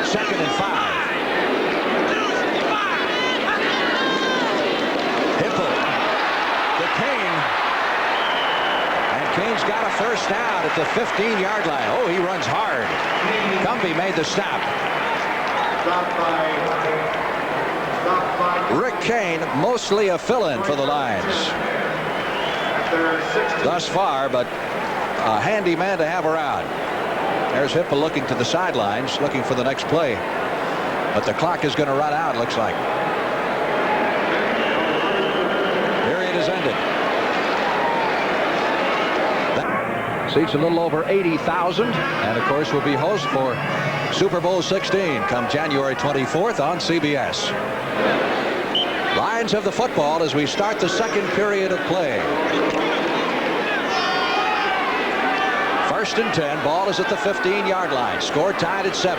Speaker 1: Second and 5. Hipple to Kane. And Kane's got a first down at the 15-yard line. Oh, he runs hard. Cumbie made the stop. Rick Kane, mostly a fill-in for the Lions thus far, but a handy man to have around. There's Hipple looking to the sidelines, looking for the next play. But the clock is going to run out, looks like. Period is ended. That seats a little over 80,000, and of course will be host for Super Bowl 16 come January 24th on CBS. Lions have the football as we start the second period of play. First and 10. Ball is at the 15-yard line. Score tied at 7.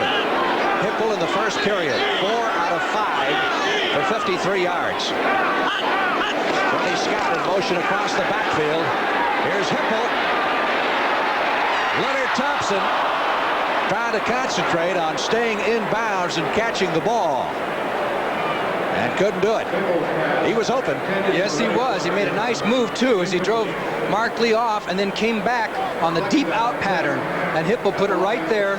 Speaker 1: Hipple in the first period. 4 out of 5 for 53 yards. Randy Scott in motion across the backfield. Here's Hipple. Leonard Thompson trying to concentrate on staying in bounds and catching the ball. And couldn't do it. He was open.
Speaker 2: Yes, he was. He made a nice move, too, as he drove Mark Lee off and then came back on the deep out pattern. And Hipple put it right there.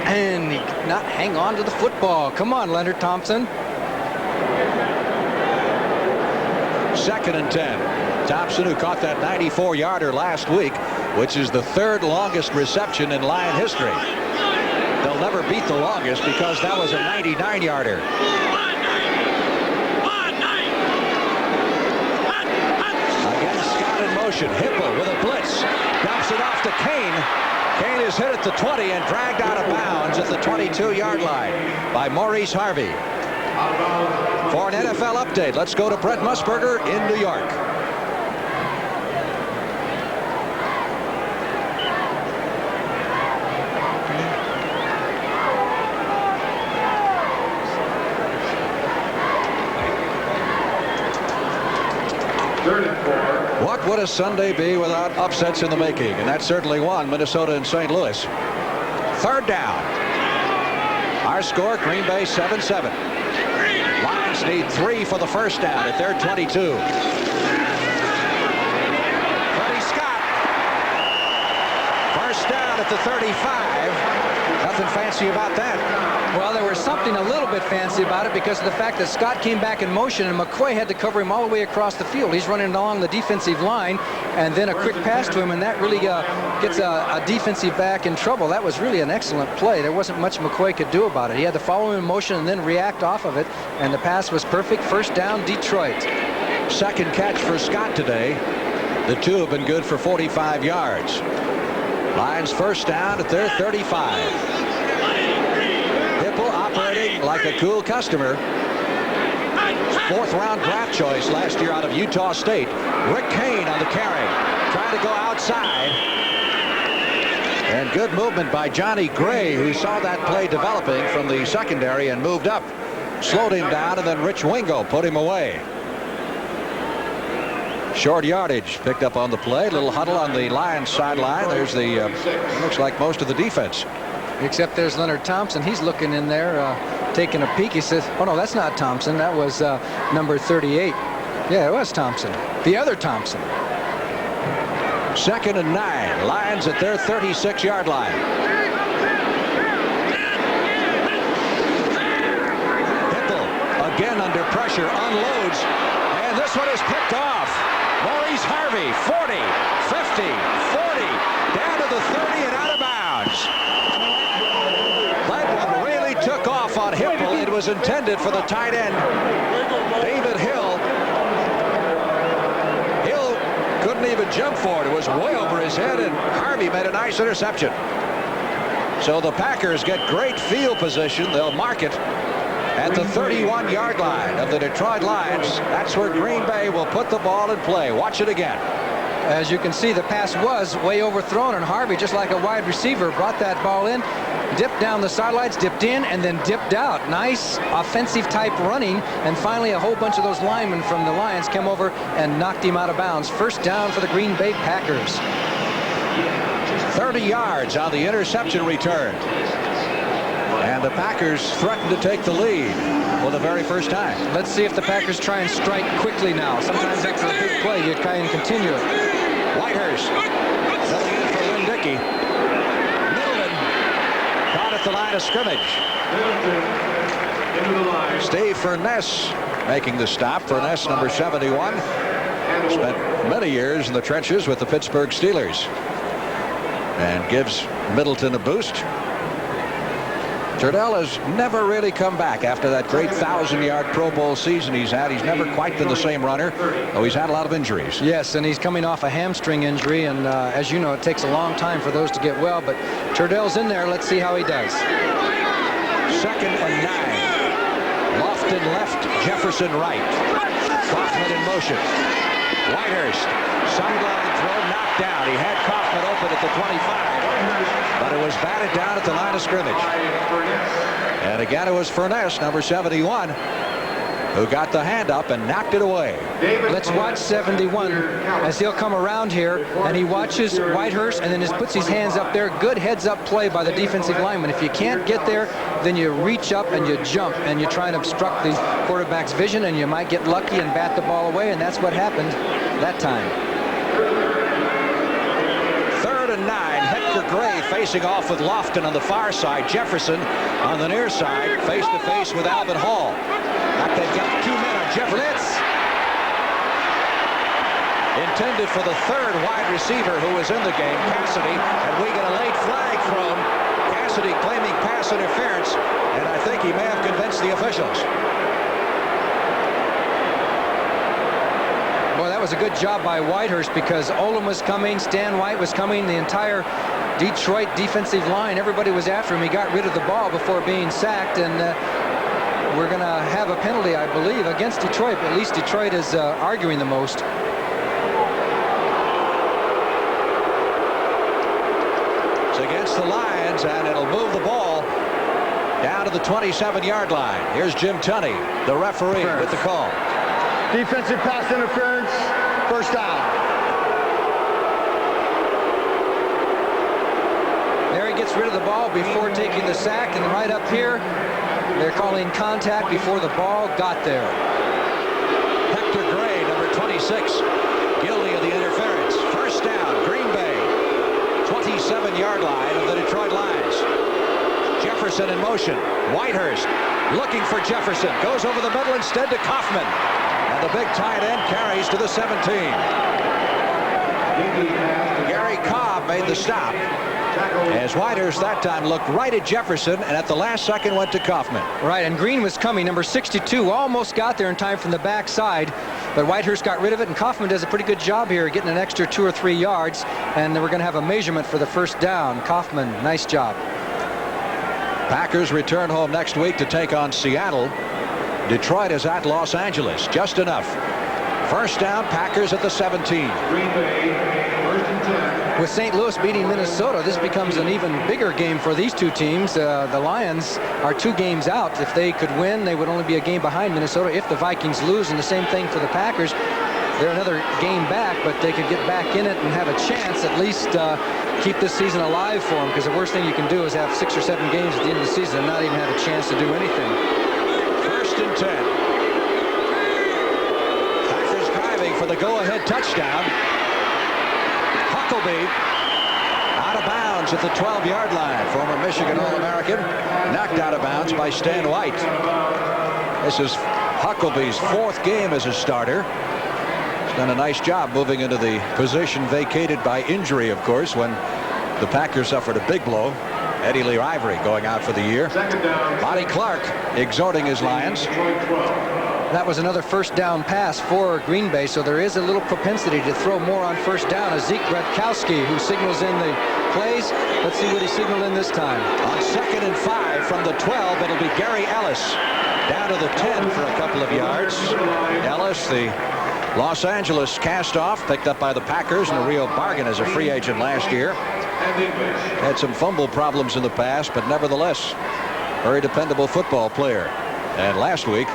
Speaker 2: And he could not hang on to the football. Come on, Leonard Thompson.
Speaker 1: Second and 10. Thompson, who caught that 94-yarder last week, which is the third longest reception in Lion history. They'll never beat the longest because that was a 99-yarder. Motion. Hipple with a blitz. Dumps it off to Kane. Kane is hit at the 20 and dragged out of bounds at the 22-yard line by Maurice Harvey. For an NFL update, let's go to Brent Musburger in New York.
Speaker 4: Third and 4.
Speaker 1: What would a Sunday be without upsets in the making? And that's certainly one, Minnesota and St. Louis. Third down. Our score, Green Bay 7-7. Lions need 3 for the first down at their 22. Freddie Scott. First down at the 35. Nothing fancy about that.
Speaker 2: Well, there was something a little bit fancy about it because of the fact that Scott came back in motion and McCoy had to cover him all the way across the field. He's running along the defensive line and then a quick pass to him, and that really gets a defensive back in trouble. That was really an excellent play. There wasn't much McCoy could do about it. He had to follow him in motion and then react off of it, and the pass was perfect. First down, Detroit.
Speaker 1: Second catch for Scott today. The 2 have been good for 45 yards. Lions first down at their 35. Operating like a cool customer. 4th-round draft choice last year out of Utah State. Rick Kane on the carry. Trying to go outside. And good movement by Johnny Gray, who saw that play developing from the secondary and moved up. Slowed him down, and then Rich Wingo put him away. Short yardage picked up on the play. Little huddle on the Lions sideline. There's the, looks like most of the defense.
Speaker 2: Except there's Leonard Thompson. He's looking in there, taking a peek. He says, oh, no, that's not Thompson. That was number 38. Yeah, it was Thompson. The other Thompson.
Speaker 1: Second and 9. Lions at their 36-yard line. Hipple again under pressure. Unloads. And this one is picked off. Maurice Harvey, 40, 50, 40, down to the 30 and out of bounds. That one really took off on Hipple. It was intended for the tight end, David Hill. Hill couldn't even jump for it. It was way over his head, and Harvey made a nice interception. So the Packers get great field position. They'll mark it at the 31-yard line of the Detroit Lions. That's where Green Bay will put the ball in play. Watch it again.
Speaker 2: As you can see, the pass was way overthrown, and Harvey, just like a wide receiver, brought that ball in, dipped down the sidelines, dipped in, and then dipped out. Nice offensive type running, and finally a whole bunch of those linemen from the Lions came over and knocked him out of bounds. First down for the Green Bay Packers.
Speaker 1: 30 yards on the interception return. And the Packers threaten to take the lead for the very first time.
Speaker 2: Let's see if the Packers try and strike quickly now. Sometimes after a big play, you try and continue it.
Speaker 1: Whitehurst filling in for Lynn Dickey. Middleton caught at the line of scrimmage. Steve Furness making the stop. Furness, number 71. Spent many years in the trenches with the Pittsburgh Steelers. And gives Middleton a boost. Turdell has never really come back after that great 1,000-yard Pro Bowl season he's had. He's never quite been the same runner, though he's had a lot of injuries.
Speaker 2: Yes, and he's coming off a hamstring injury, and as you know, it takes a long time for those to get well, but Turdell's in there. Let's see how he does.
Speaker 1: 2nd and 9. Lofton left, Jefferson right. Kaufman in motion. Whitehurst, sideline throw, knocked down. He had Kaufman open at the 25, but it was batted down at the line of scrimmage. And again, it was Furness, number 71, who got the hand up and knocked it away.
Speaker 2: Let's watch 71 as he'll come around here, and he watches Whitehurst and then just puts his hands up there. Good heads-up play by the defensive lineman. If you can't get there, then you reach up and you jump, and you try and obstruct the quarterback's vision, and you might get lucky and bat the ball away, and that's what happened that time.
Speaker 1: 3rd and 9. Hector Gray facing off with Lofton on the far side. Jefferson on the near side, face-to-face with Alvin Hall. They've got 2 men on Jefferson. Intended for the 3rd wide receiver who was in the game, Cassidy, and we get a late flag from Cassidy claiming pass interference, and I think he may have convinced the officials.
Speaker 2: Boy, that was a good job by Whitehurst, because Olin was coming, Stan White was coming, the entire Detroit defensive line, everybody was after him. He got rid of the ball before being sacked, and we're going to have a penalty, I believe, against Detroit. At least Detroit is arguing the most.
Speaker 1: It's against the Lions, and it'll move the ball down to the 27-yard line. Here's Jim Tunney, the referee, with the call.
Speaker 3: Defensive pass interference, first down.
Speaker 2: There he gets rid of the ball before taking the sack, and right up here, they're calling contact before the ball got there.
Speaker 1: Hector Gray, number 26, guilty of the interference. First down, Green Bay, 27-yard line of the Detroit Lions. Jefferson in motion. Whitehurst looking for Jefferson. Goes over the middle instead to Kaufman. And the big tight end carries to the 17. Gary Cobb made the stop, as Whitehurst that time looked right at Jefferson, and at the last second went to Kaufman.
Speaker 2: Right, and Green was coming. Number 62 almost got there in time from the backside, but Whitehurst got rid of it, and Kaufman does a pretty good job here, getting an extra 2 or 3 yards, and we're going to have a measurement for the first down. Kaufman, nice job.
Speaker 1: Packers return home next week to take on Seattle. Detroit is at Los Angeles. Just enough. First down, Packers at the 17.
Speaker 4: Green Bay, 1st and 10.
Speaker 2: With St. Louis beating Minnesota, this becomes an even bigger game for these two teams. The Lions are 2 games out. If they could win, they would only be a game behind Minnesota. If the Vikings lose, and the same thing for the Packers, they're another game back, but they could get back in it and have a chance at least keep this season alive for them, because the worst thing you can do is have 6 or 7 games at the end of the season and not even have a chance to do anything.
Speaker 1: 1st and 10. Packers driving for the go-ahead touchdown. Huckabee out of bounds at the 12-yard line. Former Michigan All-American knocked out of bounds by Stan White. This is Hucklebee's 4th game as a starter. He's done a nice job moving into the position vacated by injury, of course, when the Packers suffered a big blow. Eddie Lee Ivory going out for the year. Monty Clark exhorting his Lions.
Speaker 2: That was another first down pass for Green Bay, so there is a little propensity to throw more on first down. Zeke Radkowski, who signals in the plays. Let's see what he signaled in this time.
Speaker 1: On 2nd and 5 from the 12, it'll be Gary Ellis down to the 10 for a couple of yards. Ellis, the Los Angeles cast-off, picked up by the Packers and a real bargain as a free agent last year. Had some fumble problems in the past, but nevertheless, very dependable football player. And last week,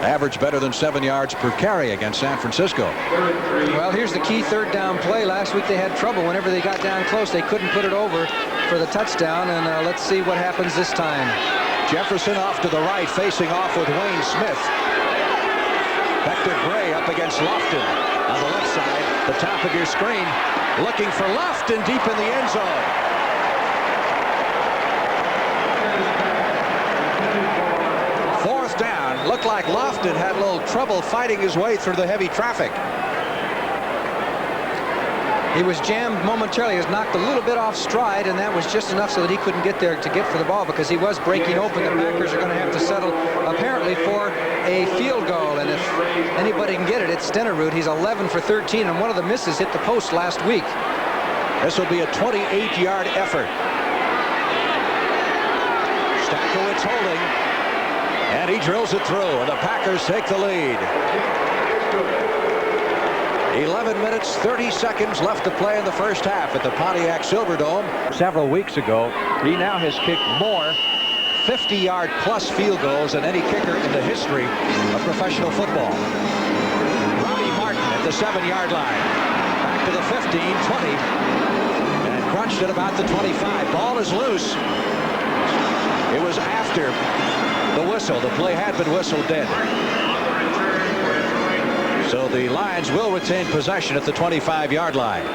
Speaker 1: averaged better than 7 yards per carry against San Francisco.
Speaker 2: Well, here's the key 3rd down play. Last week they had trouble. Whenever they got down close, they couldn't put it over for the touchdown. And let's see what happens this time.
Speaker 1: Jefferson off to the right, facing off with Wayne Smith. Hector Gray up against Lofton on the left side, the top of your screen, looking for Lofton deep in the end zone. Fourth down. Looked like Lofton had a little trouble fighting his way through the heavy traffic.
Speaker 2: He was jammed momentarily. He was knocked a little bit off stride, and that was just enough so that he couldn't get there to get for the ball, because he was breaking open. The Packers are going to have to settle apparently for a field goal, and if anybody can get it, it's Stenerud. He's 11 for 13, and one of the misses hit the post last week.
Speaker 1: This will be a 28-yard effort. Stankiewicz holding, and he drills it through, and the Packers take the lead. 11 minutes, 30 seconds left to play in the first half at the Pontiac Silverdome. Several weeks ago, he now has kicked more 50-yard plus field goals than any kicker in the history of professional football. Robbie Martin at the 7-yard line. Back to the 15, 20, and crunched at about the 25. Ball is loose. It was after the whistle. The play had been whistled dead. So the Lions will retain possession at the 25-yard line.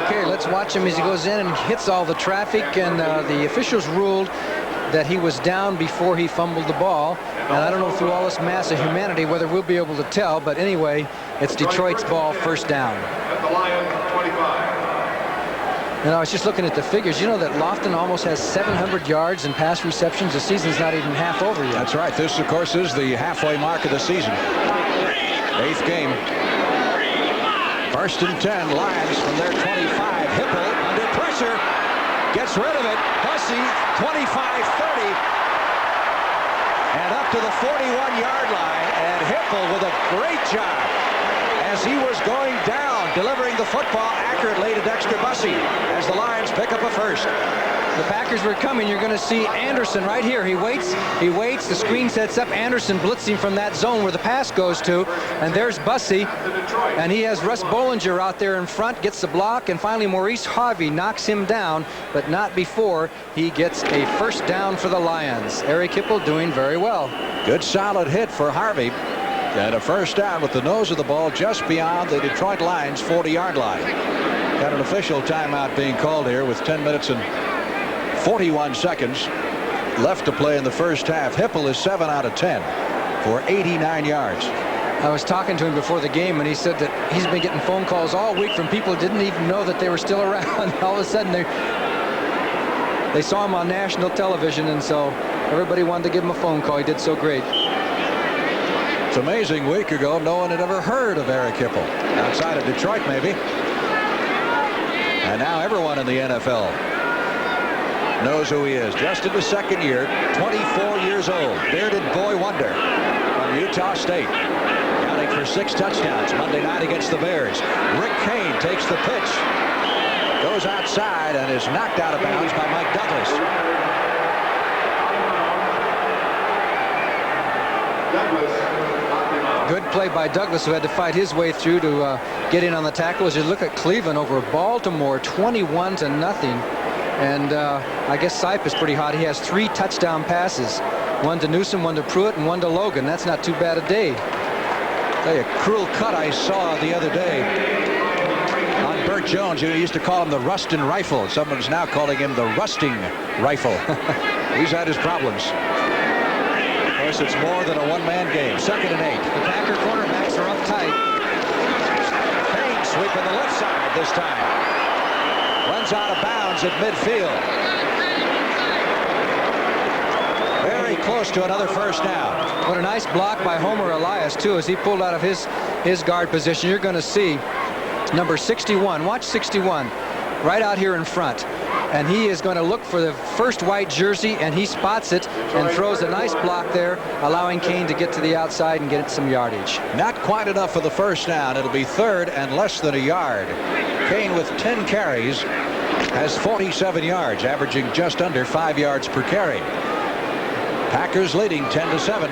Speaker 2: Okay, let's watch him as he goes in and hits all the traffic, and the officials ruled that he was down before he fumbled the ball. And I don't know, through all this mass of humanity, whether we'll be able to tell, but anyway, it's Detroit's ball, first down.
Speaker 4: At the Lions, 25.
Speaker 2: And I was just looking at the figures. You know that Lofton almost has 700 yards in pass receptions. The season's not even half over yet.
Speaker 1: That's right. This, of course, is the halfway mark of the season. 8th game. 1st and 10. Lions from their 25. Hipple under pressure. Gets rid of it. Hussey, 25-30. And up to the 41-yard line. And Hipple with a great job as he was going down, delivering the football accurately to Dexter Bussey as the Lions pick up a first.
Speaker 2: The Packers were coming. You're going to see Anderson right here. He waits. The screen sets up. Anderson blitzing from that zone where the pass goes to. And there's Bussey. And he has Russ Bollinger out there in front, gets the block. And finally, Maurice Harvey knocks him down, but not before he gets a first down for the Lions. Eric Hipple doing very well.
Speaker 1: Good solid hit for Harvey. And a first down with the nose of the ball just beyond the Detroit Lions 40-yard line. Got an official timeout being called here with 10 minutes and 41 seconds left to play in the first half. Hipple is 7 out of 10 for 89 yards.
Speaker 2: I was talking to him before the game, and he said that he's been getting phone calls all week from people who didn't even know that they were still around. All of a sudden, they saw him on national television, and so everybody wanted to give him a phone call. He did so great.
Speaker 1: It's amazing, a week ago, no one had ever heard of Eric Hipple, outside of Detroit, maybe. And now everyone in the NFL knows who he is. Just in the second year, 24 years old, bearded boy wonder from Utah State, counting for 6 touchdowns Monday night against the Bears. Rick Kane takes the pitch, goes outside, and is knocked out of bounds by Mike Douglas.
Speaker 2: Good play by Douglas, who had to fight his way through to get in on the tackle. As you look at Cleveland over Baltimore, 21-0. And I guess Sipe is pretty hot. He has 3 touchdown passes. One to Newsom, one to Pruitt, and one to Logan. That's not too bad a day.
Speaker 1: Tell you, a cruel cut I saw the other day on Bert Art Jones, you used to call him the Rustin Rifle. Someone's now calling him the Rusting Rifle. He's had his problems. Of course, it's more than a one-man game. 2nd and 8.
Speaker 2: The Packer cornerbacks are up tight.
Speaker 1: Kane sweeping the left side this time. Runs out of bounds at midfield. Very close to another first down.
Speaker 2: What a nice block by Homer Elias, too, as he pulled out of his guard position. You're going to see number 61. Watch 61 right out here in front. And he is going to look for the first white jersey, and he spots it and throws a nice block there, allowing Kane to get to the outside and get some yardage.
Speaker 1: Not quite enough for the first down. It'll be 3rd and less than a yard. Kane with 10 carries has 47 yards, averaging just under 5 yards per carry. Packers leading 10-7.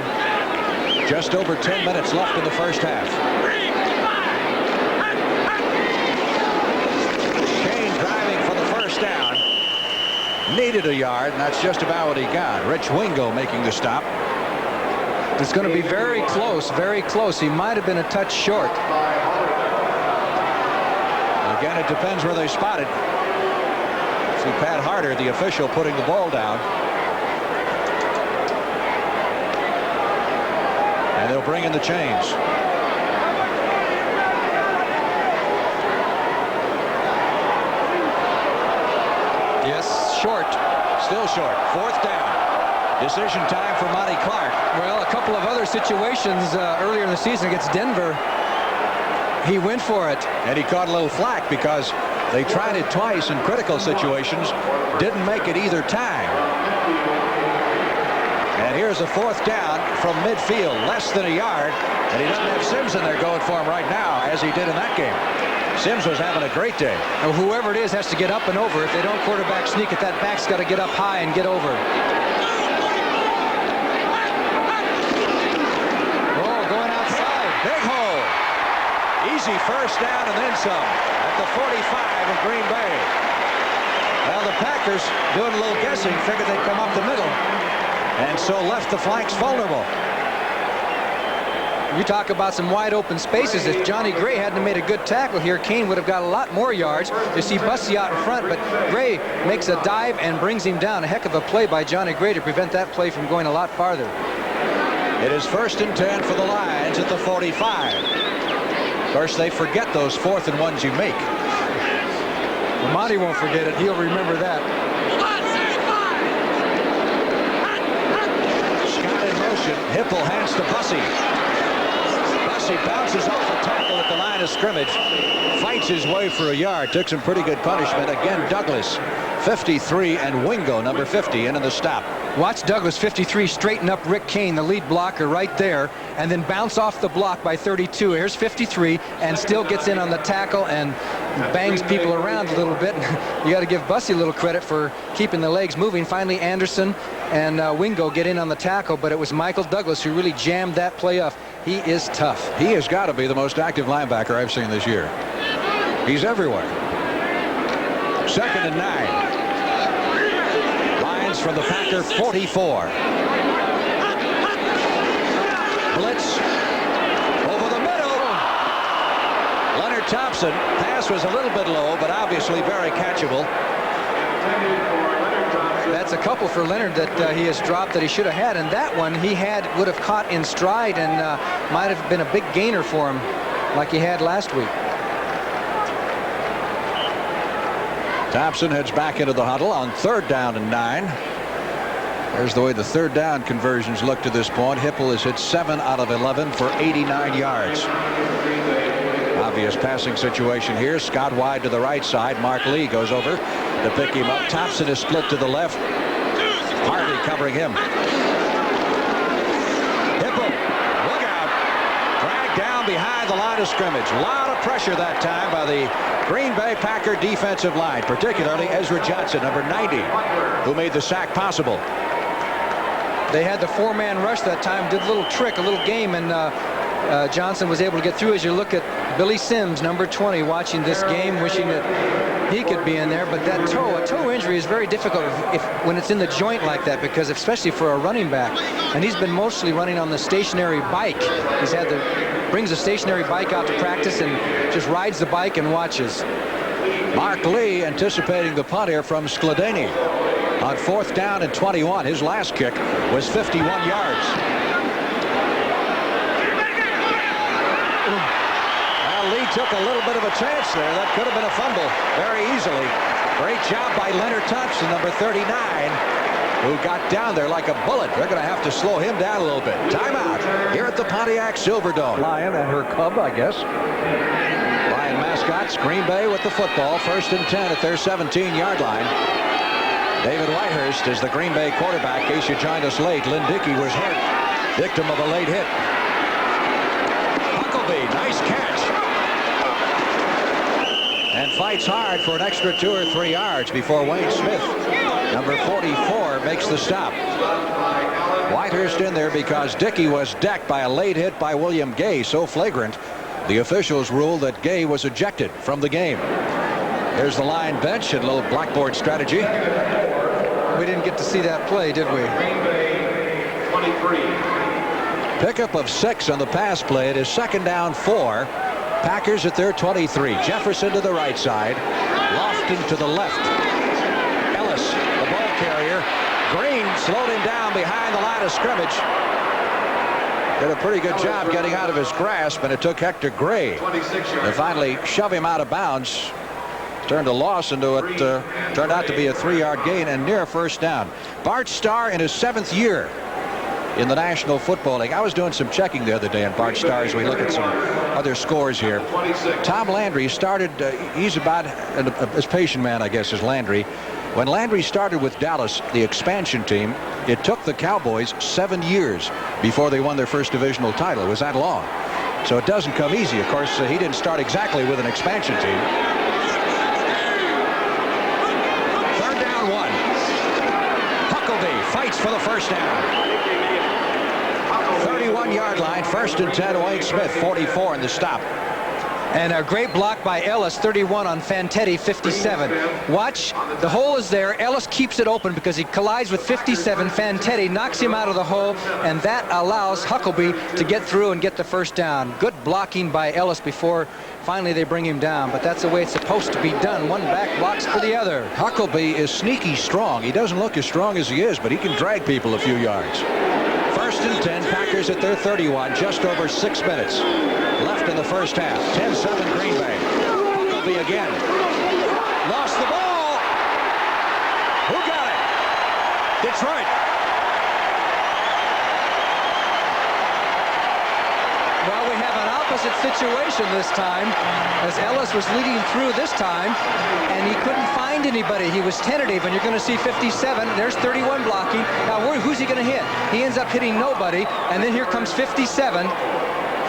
Speaker 1: Just over 10 minutes left in the first half. Kane driving for the first down. Needed a yard, and that's just about what he got. Rich Wingo making the stop.
Speaker 2: It's going to be very close, very close. He might have been a touch short.
Speaker 1: Again, it depends where they spot it. See Pat Harder, the official, putting the ball down. And they'll bring in the chains.
Speaker 2: Yes, short.
Speaker 1: Still short. 4th down. Decision time for Monty Clark.
Speaker 2: Well, a couple of other situations earlier in the season against Denver. He went for it.
Speaker 1: And he caught a little flack because they tried it twice in critical situations. Didn't make it either time. And here's a 4th down from midfield, less than a yard. And he doesn't have Sims in there going for him right now, as he did in that game. Sims was having a great day.
Speaker 2: Now, whoever it is has to get up and over. If they don't quarterback sneak it, that back's got to get up high and get over. Oh, going outside.
Speaker 1: Big hole. Easy first down and then some at the 45 of Green Bay. Well, the Packers, doing a little guessing, figured they'd come up the middle, and so left the flanks vulnerable.
Speaker 2: You talk about some wide open spaces. If Johnny Gray hadn't made a good tackle here, Kane would have got a lot more yards. You see Bussey out in front, but Gray makes a dive and brings him down. A heck of a play by Johnny Gray to prevent that play from going a lot farther.
Speaker 1: It is 1st and 10 for the Lions at the 45. Of course, they forget those 4th and 1s you make.
Speaker 2: Well, Monty won't forget it. He'll remember that.
Speaker 1: Scott in motion. Hipple hands to Bussey. Bussey bounces off a tackle at the line of scrimmage. Fights his way for a yard. Took some pretty good punishment. Again, Douglas, 53, and Wingo, number 50, in the stop.
Speaker 2: Watch Douglas, 53, straighten up Rick Kane, the lead blocker, right there, and then bounce off the block by 32. Here's 53, and still gets in on the tackle and bangs people around a little bit. You got to give Bussey a little credit for keeping the legs moving. Finally, Anderson and Wingo get in on the tackle, but it was Michael Douglas who really jammed that play off. He is tough.
Speaker 1: He has got to be the most active linebacker I've seen this year. He's everywhere. 2nd and 9. Lions from the Packer 44. Blitz over the middle. Leonard Thompson. Pass was a little bit low, but obviously very catchable.
Speaker 2: That's a couple for Leonard that he has dropped that he should have had, and that one he would have caught in stride and might have been a big gainer for him like he had last week.
Speaker 1: Thompson heads back into the huddle on 3rd down and 9. There's the way the 3rd down conversions look to this point. Hipple has hit 7 out of 11 for 89 yards. Obvious passing situation here. Scott wide to the right side. Mark Lee goes over to pick him up. Thompson is split to the left. Harvey covering him. Hipple, look out. Dragged down behind the line of scrimmage. A lot of pressure that time by the Green Bay Packer defensive line, particularly Ezra Johnson, number 90, who made the sack possible.
Speaker 2: They had the 4-man rush that time, did a little trick, a little game, and Johnson was able to get through. As you look at Billy Sims, number 20, watching this game, wishing that he could be in there. But that a toe injury is very difficult when it's in the joint like that, because especially for a running back. And he's been mostly running on the stationary bike. Brings a stationary bike out to practice and just rides the bike and watches.
Speaker 1: Mark Lee anticipating the punt here from Skladany. On 4th down and 21, his last kick was 51 yards. Well, Lee took a little bit of a chance there. That could have been a fumble very easily. Great job by Leonard Thompson, number 39, who got down there like a bullet. They're going to have to slow him down a little bit. Timeout here at the Pontiac Silverdome.
Speaker 2: Lion and her cub, I guess.
Speaker 1: Lion mascots, Green Bay with the football. 1st and 10 at their 17-yard line. David Whitehurst is the Green Bay quarterback. In case you joined us late, Lynn Dickey was hurt, victim of a late hit. Huckabee, nice catch. And fights hard for an extra 2 or 3 yards before Wayne Smith, number 44, makes the stop. Whitehurst in there because Dickey was decked by a late hit by William Gay, so flagrant the officials ruled that Gay was ejected from the game. There's the line bench and a little blackboard strategy.
Speaker 2: We didn't get to see that play, did we?
Speaker 4: Green Bay 23.
Speaker 1: Pickup of 6 on the pass play. It is 2nd down 4. Packers at their 23. Jefferson to the right side. Lofton to the left. Ellis, the ball carrier. Green slowed him down behind the line of scrimmage. Did a pretty good job getting out of his grasp, and it took Hector Gray to finally shove him out of bounds. Turned a loss into it. Turned out to be a 3-yard gain and near 1st down. Bart Starr in his 7th year in the National Football League. I was doing some checking the other day on Bart Starr as we look at some other scores here. Tom Landry started, he's about as patient man, I guess, as Landry. When Landry started with Dallas, the expansion team, it took the Cowboys 7 years before they won their first divisional title. It was that long. So it doesn't come easy. Of course, he didn't start exactly with an expansion team. 3rd down 1. Huckabee fights for the 1st down. 31-yard line, 1st and 10. Wayne Smith, 44 in the stop.
Speaker 2: And a great block by Ellis, 31 on Fantetti, 57. Watch, the hole is there. Ellis keeps it open because he collides with 57. Fantetti knocks him out of the hole, and that allows Huckabee to get through and get the 1st down. Good blocking by Ellis before finally they bring him down, but that's the way it's supposed to be done. One back blocks for the other.
Speaker 1: Huckabee is sneaky strong. He doesn't look as strong as he is, but he can drag people a few yards. 1st and 10, Packers at their 31, just over 6 minutes left in the 1st half. 10-7 Green Bay. Huckabee again. Lost the ball. Who got it? Detroit.
Speaker 2: Well, we have an opposite situation this time, as Ellis was leading through this time, and he couldn't find anybody. He was tentative, and you're going to see 57. There's 31 blocking. Now, who's he going to hit? He ends up hitting nobody, and then here comes 57.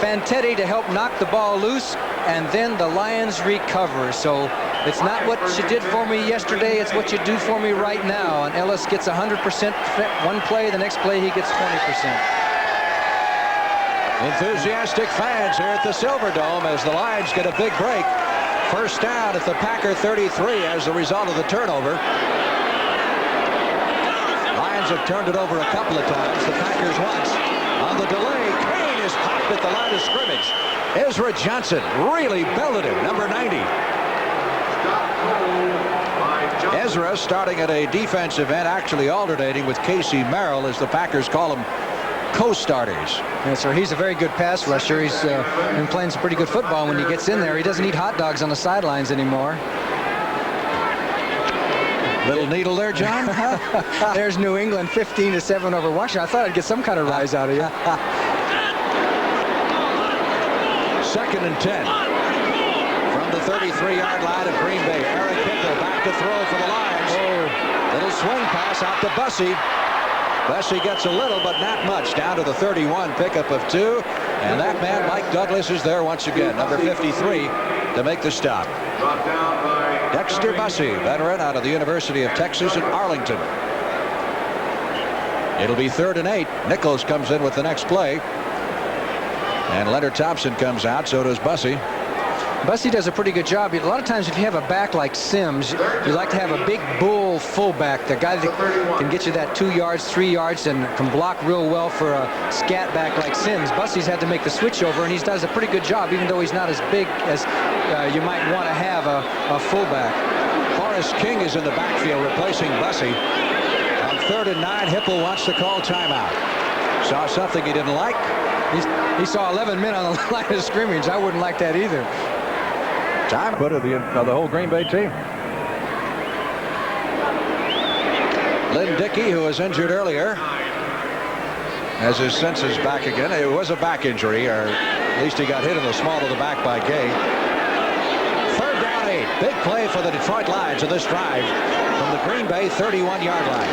Speaker 2: Fantetti to help knock the ball loose, and then the Lions recover. So it's not what you did for me yesterday, it's what you do for me right now. And Ellis gets 100% one play, the next play he gets 20%.
Speaker 1: Enthusiastic fans here at the Silverdome as the Lions get a big break. 1st down at the Packer 33 as a result of the turnover. Lions have turned it over a couple of times. The Packers once. On the delay, Kane is popped at the line of scrimmage. Ezra Johnson really belted him, number 90. Ezra starting at a defensive end, actually alternating with Casey Merrill, as the Packers call him, co-starters.
Speaker 2: Yes, sir. He's a very good pass rusher. He's been playing some pretty good football. When he gets in there, he doesn't eat hot dogs on the sidelines anymore.
Speaker 1: Little needle there, John.
Speaker 2: There's New England 15-7 over Washington. I thought I'd get some kind of rise out of you.
Speaker 1: 2nd and 10 from the 33-yard line of Green Bay. Eric Hickel back to throw for the Lions. Little swing pass out to Bussey. Bussey gets a little, but not much. Down to the 31, pickup of 2. And that man, Mike Douglas, is there once again, number 53, to make the stop. Dexter Bussey, veteran out of the University of Texas at Arlington. It'll be 3rd and 8. Nichols comes in with the next play. And Leonard Thompson comes out, so does Bussey.
Speaker 2: Bussey does a pretty good job. A lot of times if you have a back like Sims, you like to have a big bull fullback, the guy that can get you that 2 yards, 3 yards, and can block real well for a scat back like Sims. Bussey's had to make the switch over, and he does a pretty good job, even though he's not as big as you might want to have a fullback.
Speaker 1: Horace King is in the backfield replacing Bussey. On 3rd and 9, Hipple wants to call timeout. Saw something he didn't like.
Speaker 2: He saw 11 men on the line of scrimmage. I wouldn't like that either.
Speaker 1: Time
Speaker 5: Put of the whole Green Bay team.
Speaker 1: Lynn Dickey, who was injured earlier, has his senses back again. It was a back injury, or at least he got hit in the small of the back by Gay. 3rd down 8. Big play for the Detroit Lions in this drive from the Green Bay 31-yard line.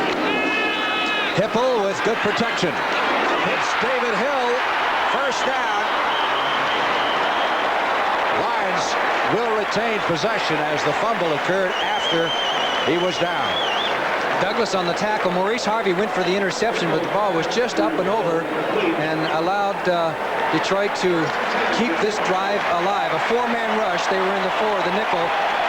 Speaker 1: Hipple with good protection. Hits David Hill. First down. Lions will retain possession as the fumble occurred after he was down.
Speaker 2: Douglas on the tackle. Maurice Harvey went for the interception, but the ball was just up and over and allowed Detroit to keep this drive alive. A 4-man rush. They were in the 4, the nickel.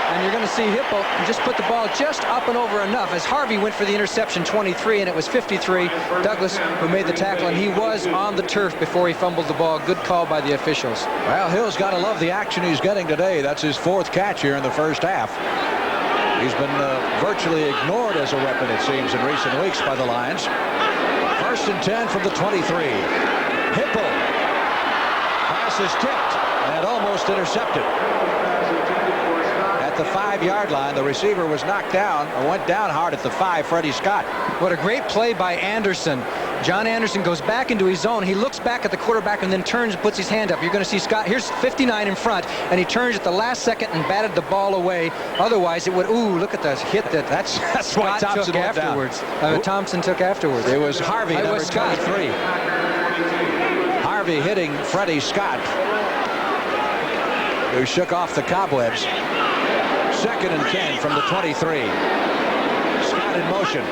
Speaker 2: And you're going to see Hipple just put the ball just up and over enough as Harvey went for the interception, 23, and it was 53. Douglas who made the tackle, and he was on the turf before he fumbled the ball. Good call by the officials.
Speaker 1: Well, Hill's got to love the action he's getting today. That's his 4th catch here in the first half. He's been virtually ignored as a weapon, it seems, in recent weeks by the Lions. 1st and 10 from the 23. Hipple. Pass is tipped and almost intercepted. At the 5-yard line, the receiver was knocked down, or went down hard at the 5, Freddie Scott.
Speaker 2: What a great play by Anderson. John Anderson goes back into his zone. He looks back at the quarterback and then turns and puts his hand up. You're going to see Scott. Here's 59 in front, and he turns at the last second and batted the ball away. Otherwise, it would. Ooh, look at the hit that's
Speaker 1: why
Speaker 2: Scott
Speaker 1: Thompson
Speaker 2: took
Speaker 1: went
Speaker 2: afterwards.
Speaker 1: down.
Speaker 2: Thompson took afterwards.
Speaker 1: It was Harvey,
Speaker 2: It
Speaker 1: number
Speaker 2: was Scott.
Speaker 1: 23. Harvey hitting Freddie Scott, who shook off the cobwebs. 2nd and 10 from the 23. Scott in motion.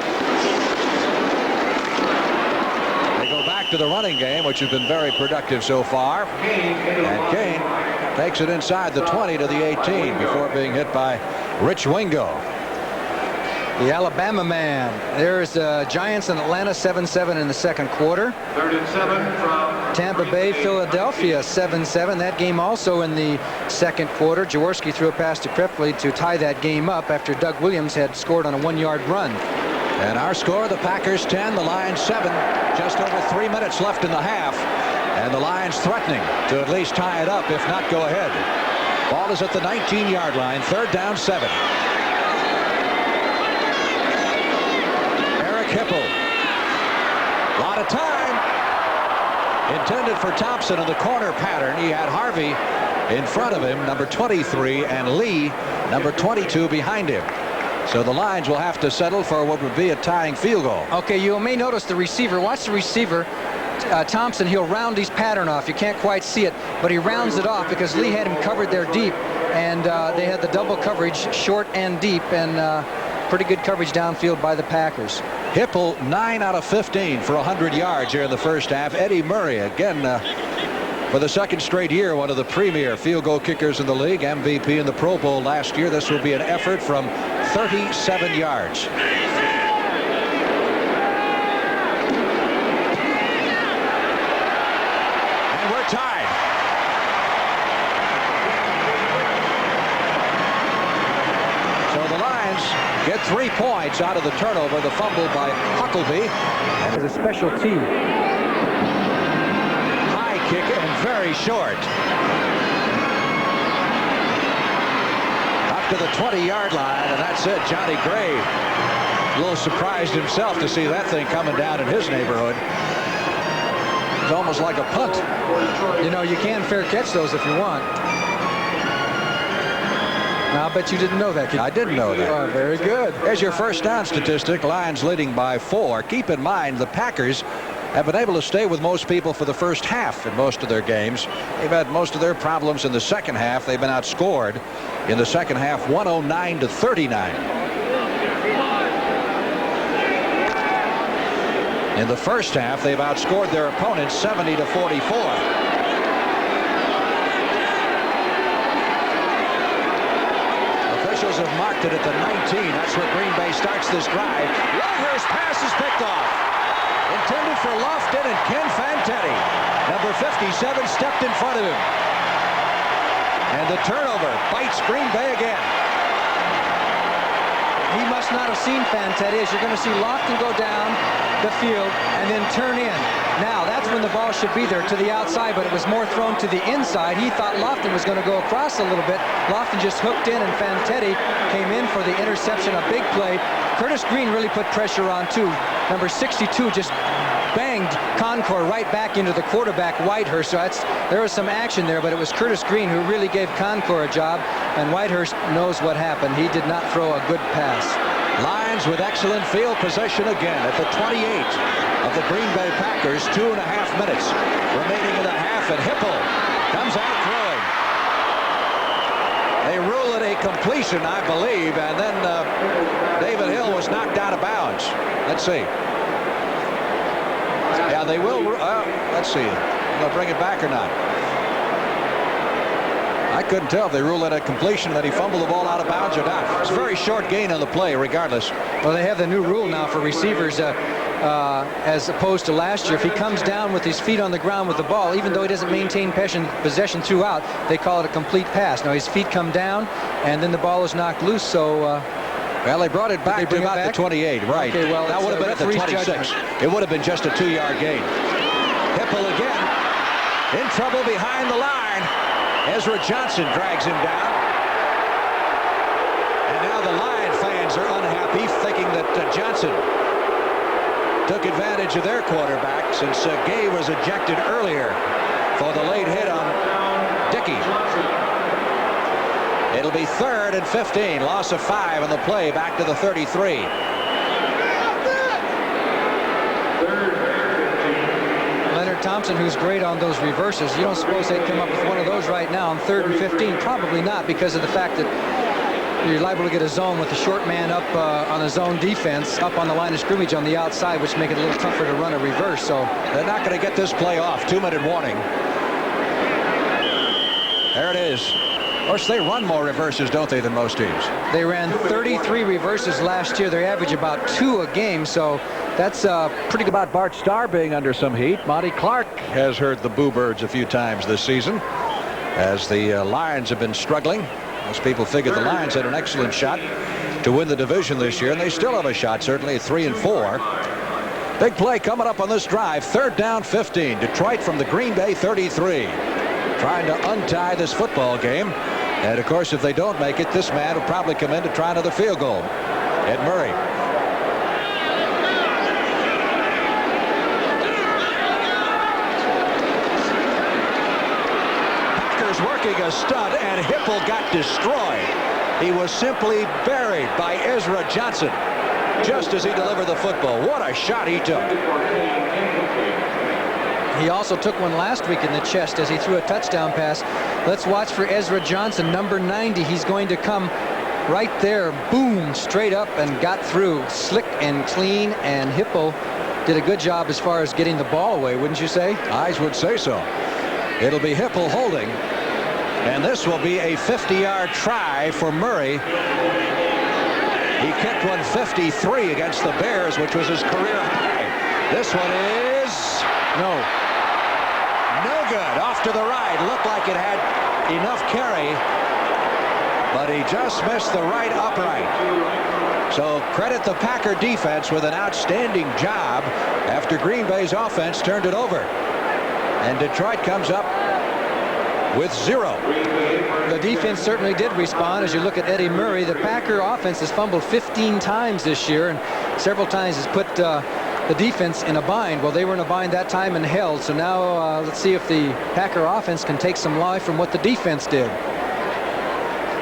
Speaker 1: They go back to the running game, which has been very productive so far. And Kane takes it inside the 20 to the 18 before being hit by Rich Wingo.
Speaker 2: The Alabama man. There's Giants and Atlanta 7-7 in the second quarter.
Speaker 4: 3rd and 7 from
Speaker 2: Tampa Bay, Philadelphia 7-7. That game also in the second quarter. Jaworski threw a pass to Krepke to tie that game up after Doug Williams had scored on a 1-yard run.
Speaker 1: And our score, the Packers 10, the Lions 7. Just over 3 minutes left in the half. And the Lions threatening to at least tie it up, if not go ahead. Ball is at the 19-yard line, 3rd down 7. Hipple. A lot of time intended for Thompson in the corner pattern. He had Harvey in front of him, number 23, and Lee, number 22, behind him. So the Lions will have to settle for what would be a tying field goal.
Speaker 2: Okay, you may notice the receiver. Watch the receiver. Thompson, he'll round his pattern off. You can't quite see it, but he rounds it off because Lee had him covered there deep, and they had the double coverage, short and deep, and pretty good coverage downfield by the Packers.
Speaker 1: Hipple 9 out of 15 for 100 yards here in the first half. Eddie Murray again for the 2nd straight year, one of the premier field goal kickers in the league, MVP in the Pro Bowl last year. This will be an effort from 37 yards. And we're tied. So the Lions get 3 points out of the turnover, the fumble by Huckleby.
Speaker 2: As a special team.
Speaker 1: High kick and very short. Up to the 20-yard line, and that's it. Johnny Gray, a little surprised himself to see that thing coming down in his neighborhood. It's almost like a punt.
Speaker 2: You know, you can fair catch those if you want. I'll bet you didn't know that.
Speaker 1: I didn't know that.
Speaker 2: Oh, very good.
Speaker 1: There's your first down statistic. Lions leading by 4. Keep in mind, the Packers have been able to stay with most people for the first half in most of their games. They've had most of their problems in the second half. They've been outscored in the second half 109-39. In the first half, they've outscored their opponents 70-44. Officials have marked it at the 19. That's where Green Bay starts this drive. Lover's pass is picked off. Intended for Lofton, and Ken Fantetti, number 57, stepped in front of him. And the turnover bites Green Bay again.
Speaker 2: He must not have seen Fantetti, as you're going to see Lofton go down the field and then turn in. Now, that's when the ball should be there to the outside, but it was more thrown to the inside. He thought Lofton was going to go across a little bit. Lofton just hooked in, and Fantetti came in for the interception, a big play. Curtis Green really put pressure on, too. Number 62 just banged Concord right back into the quarterback, Whitehurst. So there was some action there, but it was Curtis Green who really gave Concord a job, and Whitehurst knows what happened. He did not throw a good pass.
Speaker 1: Lions with excellent field possession again at the 28 of the Green Bay Packers. 2.5 minutes remaining in the half, and Hipple comes out throwing. They rule it a completion, I believe, and then David Hill was knocked out of bounds. Let's see. Yeah, they will. Let's see. They'll bring it back or not. I couldn't tell if they ruled it a completion, that he fumbled the ball out of bounds or not. It's a very short gain on the play, regardless.
Speaker 2: Well, they have the new rule now for receivers as opposed to last year. If he comes down with his feet on the ground with the ball, even though he doesn't maintain possession throughout, they call it a complete pass. Now, his feet come down, and then the ball is knocked loose, so...
Speaker 1: well, they brought it back to about the 28, right.
Speaker 2: Okay, well,
Speaker 1: that would have been at the 26. Judgment. It would have been just a 2-yard gain. Hipple again in trouble behind the line. Ezra Johnson drags him down. And now the Lion fans are unhappy, thinking that Johnson took advantage of their quarterback, since Gay was ejected earlier for the late hit on Dickey. It'll be 3rd and 15. Loss of 5 on the play, back to the 33.
Speaker 2: Leonard Thompson, who's great on those reverses. You don't suppose they'd come up with one of those right now on 3rd and 15? Probably not, because of the fact that you're liable to get a zone with the short man up on a zone defense, up on the line of scrimmage on the outside, which make it a little tougher to run a reverse. So
Speaker 1: they're not going to get this play off. 2-minute warning. There it is. Of course, they run more reverses, don't they, than most teams?
Speaker 2: They ran 33 reverses last year. They average about 2 a game, so that's pretty good.
Speaker 1: About Bart Starr being under some heat. Monty Clark has heard the Boo Birds a few times this season, as the Lions have been struggling. Most people figured the Lions had an excellent shot to win the division this year, and they still have a shot, certainly at 3 and 4. Big play coming up on this drive. 3rd down, 15. Detroit from the Green Bay 33. Trying to untie this football game. And, of course, if they don't make it, this man will probably come in to try another field goal. Ed Murray. Packers working a stunt, and Hipple got destroyed. He was simply buried by Ezra Johnson just as he delivered the football. What a shot he took.
Speaker 2: He also took one last week in the chest as he threw a touchdown pass. Let's watch for Ezra Johnson, number 90. He's going to come right there, boom, straight up, and got through. Slick and clean, and Hipple did a good job as far as getting the ball away, wouldn't you say?
Speaker 1: Eyes would say so. It'll be Hipple holding, and this will be a 50-yard try for Murray. He kicked 153 against the Bears, which was his career high. This one is no good. Off to the right. Looked like it had enough carry, but he just missed the right upright. So credit the Packer defense with an outstanding job after Green Bay's offense turned it over. And Detroit comes up with 0.
Speaker 2: The defense certainly did respond. As you look at Eddie Murray, the Packer offense has fumbled 15 times this year, and several times has put the defense in a bind. Well, they were in a bind that time and held. So now let's see if the Packer offense can take some life from what the defense did.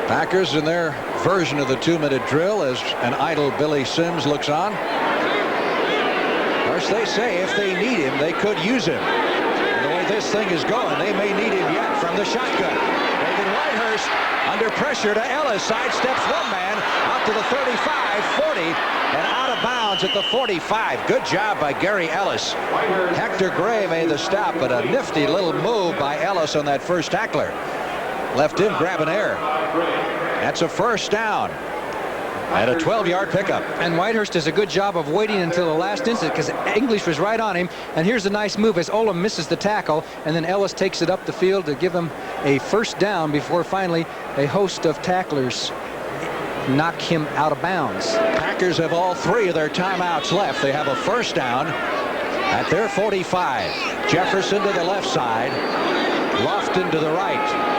Speaker 1: Packers in their version of the 2-minute drill as an idle Billy Sims looks on. Of course, they say if they need him, they could use him. And the way this thing is going, they may need him yet from the shotgun. David Whitehurst under pressure to Ellis. Sidesteps one man out to the 35, 40, and out of bounds at the 45. Good job by Gary Ellis. Hector Gray made the stop, but a nifty little move by Ellis on that first tackler. Left him grabbing air. That's a 1st down. And a 12-yard pickup.
Speaker 2: And Whitehurst does a good job of waiting until the last instant because English was right on him. And here's a nice move as Olam misses the tackle, and then Ellis takes it up the field to give him a first down before finally a host of tacklers knock him out of bounds.
Speaker 1: Packers have all 3 of their timeouts left. They have a first down at their 45. Jefferson to the left side. Lofton to the right.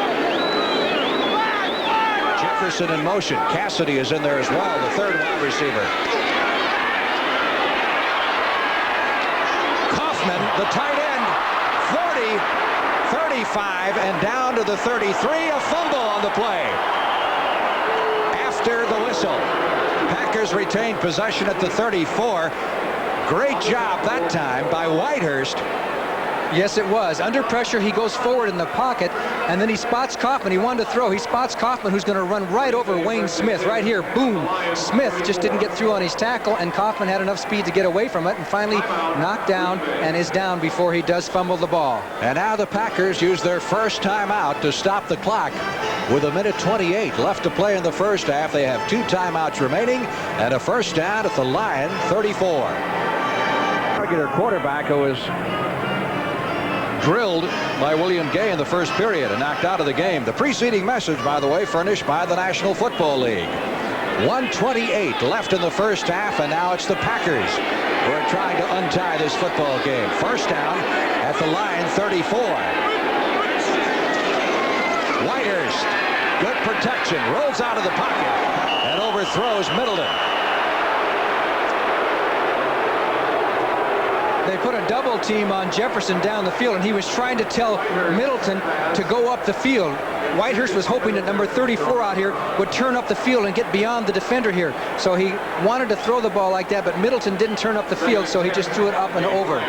Speaker 1: Jefferson in motion. Cassidy is in there as well, the third wide receiver. Kaufman, the tight end, 40, 35, and down to the 33. A fumble on the play. After the whistle, Packers retain possession at the 34. Great job that time by Whitehurst.
Speaker 2: Yes, it was. Under pressure, he goes forward in the pocket, and then he spots Kaufman. He wanted to throw. He spots Kaufman, who's going to run right over Wayne Smith. Right here, boom. Smith just didn't get through on his tackle, and Kaufman had enough speed to get away from it and finally knocked down and is down before he does fumble the ball.
Speaker 1: And now the Packers use their first timeout to stop the clock. With a minute 28 left to play in the first half, they have 2 timeouts remaining and a first down at the Lion 34.
Speaker 5: Regular quarterback who is
Speaker 1: Drilled by William Gay in the first period and knocked out of the game. The preceding message, by the way, furnished by the National Football League. 1:28 left in the first half, and now it's the Packers who are trying to untie this football game. First down at the Lion 34. Whitehurst, good protection, rolls out of the pocket and overthrows Middleton.
Speaker 2: They put a double team on Jefferson down the field, and he was trying to tell Middleton to go up the field. Whitehurst was hoping that number 34 out here would turn up the field and get beyond the defender here. So he wanted to throw the ball like that, but Middleton didn't turn up the field, so he just threw it up and over.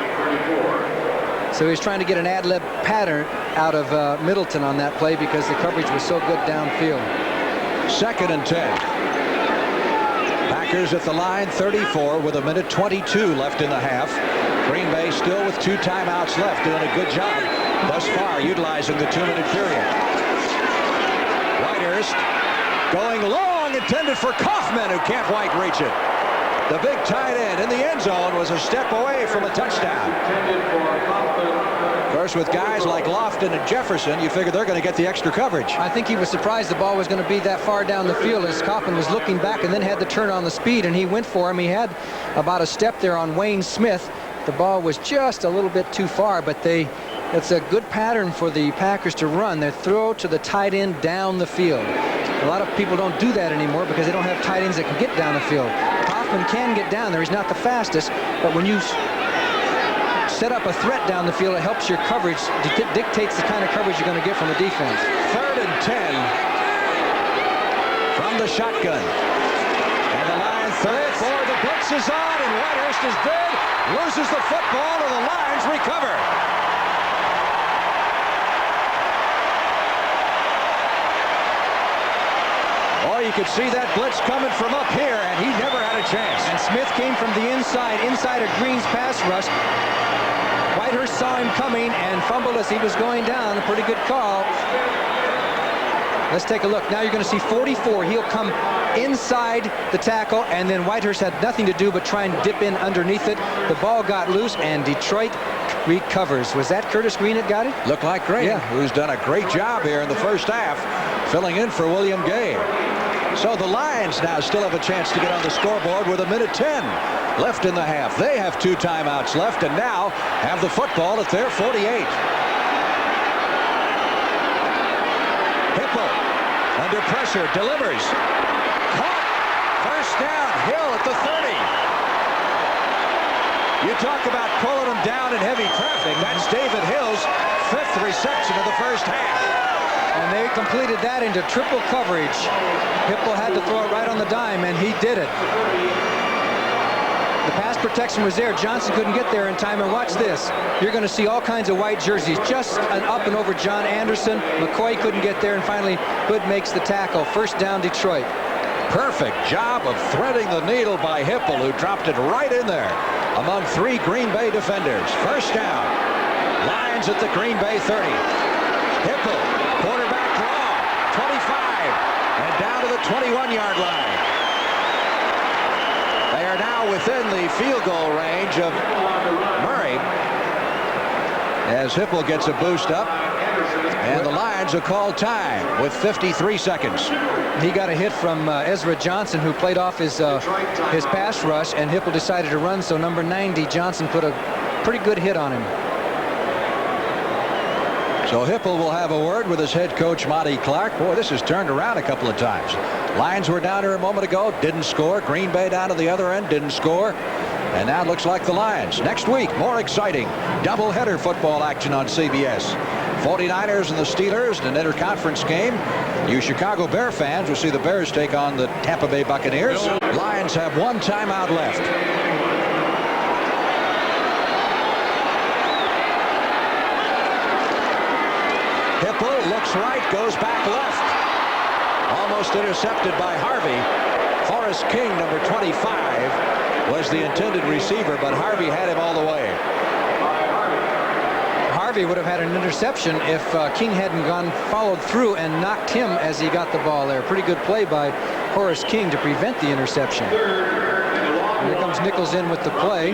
Speaker 2: So he was trying to get an ad-lib pattern out of Middleton on that play because the coverage was so good downfield.
Speaker 1: 2nd and 10. Packers at the line 34 with a minute 22 left in the half. Green Bay still with 2 timeouts left, doing a good job thus far utilizing the 2-minute period. Whitehurst going long, intended for Kaufman, who can't quite reach it. The big tight end in the end zone was a step away from a touchdown. Of course, with guys like Lofton and Jefferson, you figure they're going to get the extra coverage.
Speaker 2: I think he was surprised the ball was going to be that far down the field as Kaufman was looking back and then had to turn on the speed, and he went for him. He had about a step there on Wayne Smith. The ball was just a little bit too far, but it's a good pattern for the Packers to run. They throw to the tight end down the field. A lot of people don't do that anymore because they don't have tight ends that can get down the field. Kaufman can get down there. He's not the fastest, but when you set up a threat down the field, it helps your coverage, dictates the kind of coverage you're going to get from the defense.
Speaker 1: 3rd and 10 from the shotgun. And the Lions 34, the blitz is on, and Whitehurst is good. Loses the football, and the Lions recover. Oh, you could see that blitz coming from up here, and he never had a chance.
Speaker 2: And Smith came from the inside of Green's pass rush. Whitehurst saw him coming and fumbled as he was going down. A pretty good call. Let's take a look. Now you're going to see 44. He'll come inside the tackle, and then Whitehurst had nothing to do but try and dip in underneath it. The ball got loose, and Detroit recovers. Was that Curtis Green that got it?
Speaker 1: Looked like Green, who's done a great job here in the first half, filling in for William Gay. So the Lions now still have a chance to get on the scoreboard with a minute 10 left in the half. They have 2 timeouts left and now have the football at their 48. Hipple under pressure, delivers. Caught. First down, Hill at the 30. You talk about pulling them down in heavy traffic. That's David Hill's 5th reception of the first half.
Speaker 2: And they completed that into triple coverage. Hipple had to throw it right on the dime, and he did it. The pass protection was there. Johnson couldn't get there in time, and watch this. You're going to see all kinds of white jerseys. Just an up and over John Anderson. McCoy couldn't get there, and finally Hood makes the tackle. First down, Detroit.
Speaker 1: Perfect job of threading the needle by Hipple, who dropped it right in there among 3 Green Bay defenders. First down. Lions at the Green Bay 30. Hipple, quarterback draw, 25, and down to the 21-yard line. They're now within the field goal range of Murray as Hipple gets a boost up, and the Lions will call time with 53 seconds.
Speaker 2: He got a hit from Ezra Johnson, who played off his pass rush, and Hipple decided to run, so number 90 Johnson put a pretty good hit on him.
Speaker 1: So Hipple will have a word with his head coach, Monty Clark. Boy, this has turned around a couple of times. Lions were down here a moment ago, didn't score. Green Bay down to the other end, didn't score. And now it looks like the Lions. Next week, more exciting doubleheader football action on CBS. 49ers and the Steelers in an interconference game. You Chicago Bear fans will see the Bears take on the Tampa Bay Buccaneers. Lions have one timeout left. Hipple looks right, goes back left. Almost intercepted by Harvey. Horace King, number 25, was the intended receiver, but Harvey had him all the way.
Speaker 2: Harvey would have had an interception if King hadn't followed through and knocked him as he got the ball there. Pretty good play by Horace King to prevent the interception. And here comes Nichols in with the play.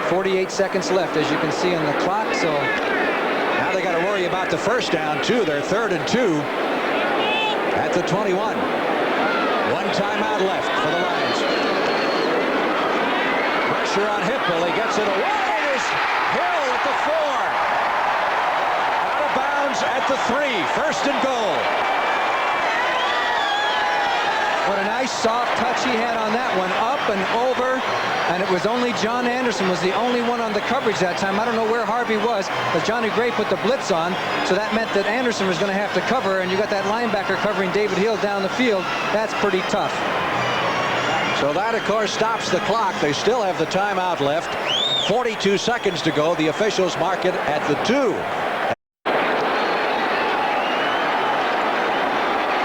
Speaker 2: 48 seconds left, as you can see on the clock. So
Speaker 1: now they got to worry about the first down too. They're 3rd and 2 at the 21. One timeout left for the Lions. Pressure on Hipple. He gets it away. Hill at the 4. Out of bounds at the 3. 1st and goal.
Speaker 2: what a nice soft touch he had on that one. Up and over. And it was only John Anderson was the only one on the coverage that time. I don't know where Harvey was, but Johnny Gray put the blitz on, so that meant that Anderson was going to have to cover, and you got that linebacker covering David Hill down the field. That's pretty tough.
Speaker 1: So that, of course, stops the clock. They still have the timeout left. 42 seconds to go. The officials mark it at the 2.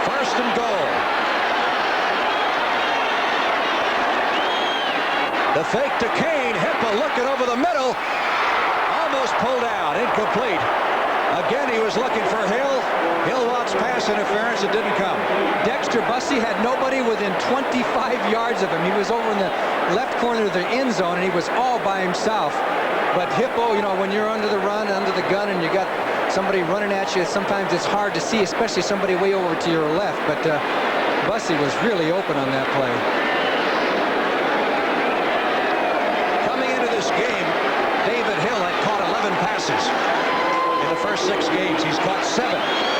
Speaker 1: First and goal. The fake to Kane. Hipple looking over the middle. Almost pulled out. Incomplete. Again, he was looking for Hill. Hill wants pass interference. It didn't come.
Speaker 2: Dexter Bussey had nobody within 25 yards of him. He was over in the left corner of the end zone, and he was all by himself. But Hipple, you know, when you're under the run, under the gun, and you got somebody running at you, sometimes it's hard to see, especially somebody way over to your left. But Bussey was really open on that play.
Speaker 1: Coming into this game, David Hill had caught 11 passes. In the first 6 games, he's caught 7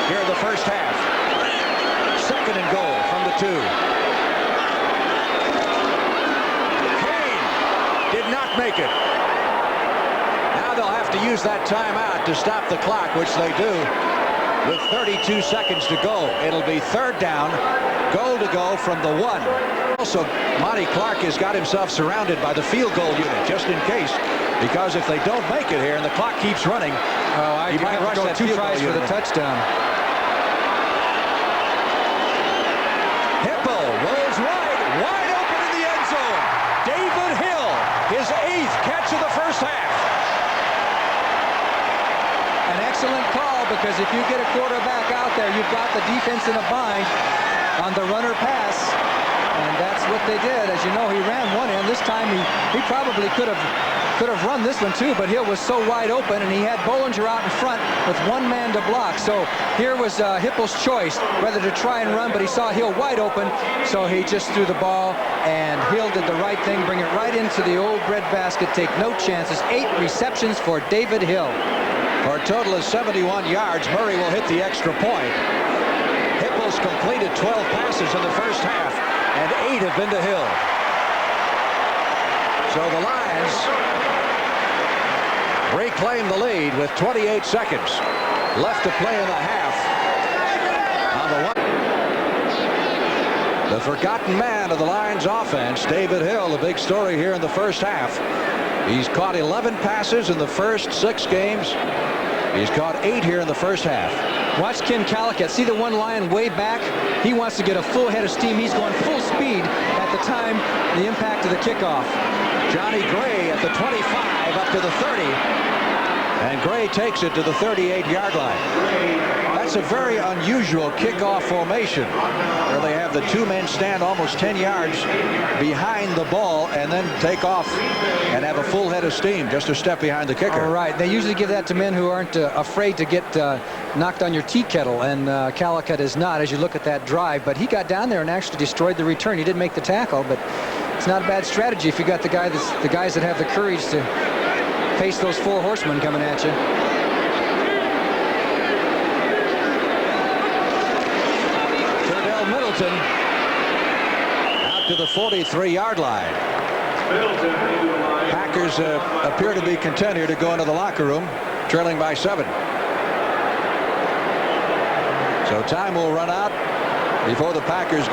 Speaker 1: here in the first half. Second and goal from the 2. Kane did not make it. Now they'll have to use that timeout to stop the clock, which they do with 32 seconds to go. It'll be third down, goal to go from the 1. Also, Monty Clark has got himself surrounded by the field goal unit, just in case, because if they don't make it here and the clock keeps running,
Speaker 2: he might rush that 2 tries for the touchdown.
Speaker 1: Hipple rolls wide open in the end zone. David Hill, his 8th catch of the first half.
Speaker 2: An excellent call, because if you get a quarterback out there, you've got the defense in a bind on the runner pass. And that's what they did. As you know, he ran one in. This time he probably could have run this one too, but Hill was so wide open, and he had Bollinger out in front with 1 man to block. So here was Hipple's choice, whether to try and run, but he saw Hill wide open, so he just threw the ball, and Hill did the right thing, bring it right into the old breadbasket, take no chances. 8 receptions for David Hill.
Speaker 1: For a total of 71 yards, Murray will hit the extra point. Hipple's completed 12 passes in the first half, and 8 have been to Hill. So the Lions reclaim the lead with 28 seconds left to play in the half. On the forgotten man of the Lions offense, David Hill, the big story here in the first half. He's caught 11 passes in the first 6 games. He's caught 8 here in the first half.
Speaker 2: Watch Ken Calicut. See the one Lion way back? He wants to get a full head of steam. He's going full speed at the time, the impact of the kickoff.
Speaker 1: Johnny Gray at the 25 up to the 30. And Gray takes it to the 38-yard line. That's a very unusual kickoff formation where they have the two men stand almost 10 yards behind the ball and then take off and have a full head of steam just a step behind the kicker.
Speaker 2: All right. They usually give that to men who aren't afraid to get knocked on your tea kettle, and Calicut is not as you look at that drive. But he got down there and actually destroyed the return. He didn't make the tackle, but it's not a bad strategy if you got the guys that have the courage to face those four horsemen coming at you.
Speaker 1: Middleton out to the 43-yard line. Packers appear to be content here to go into the locker room trailing by 7. So time will run out before the Packers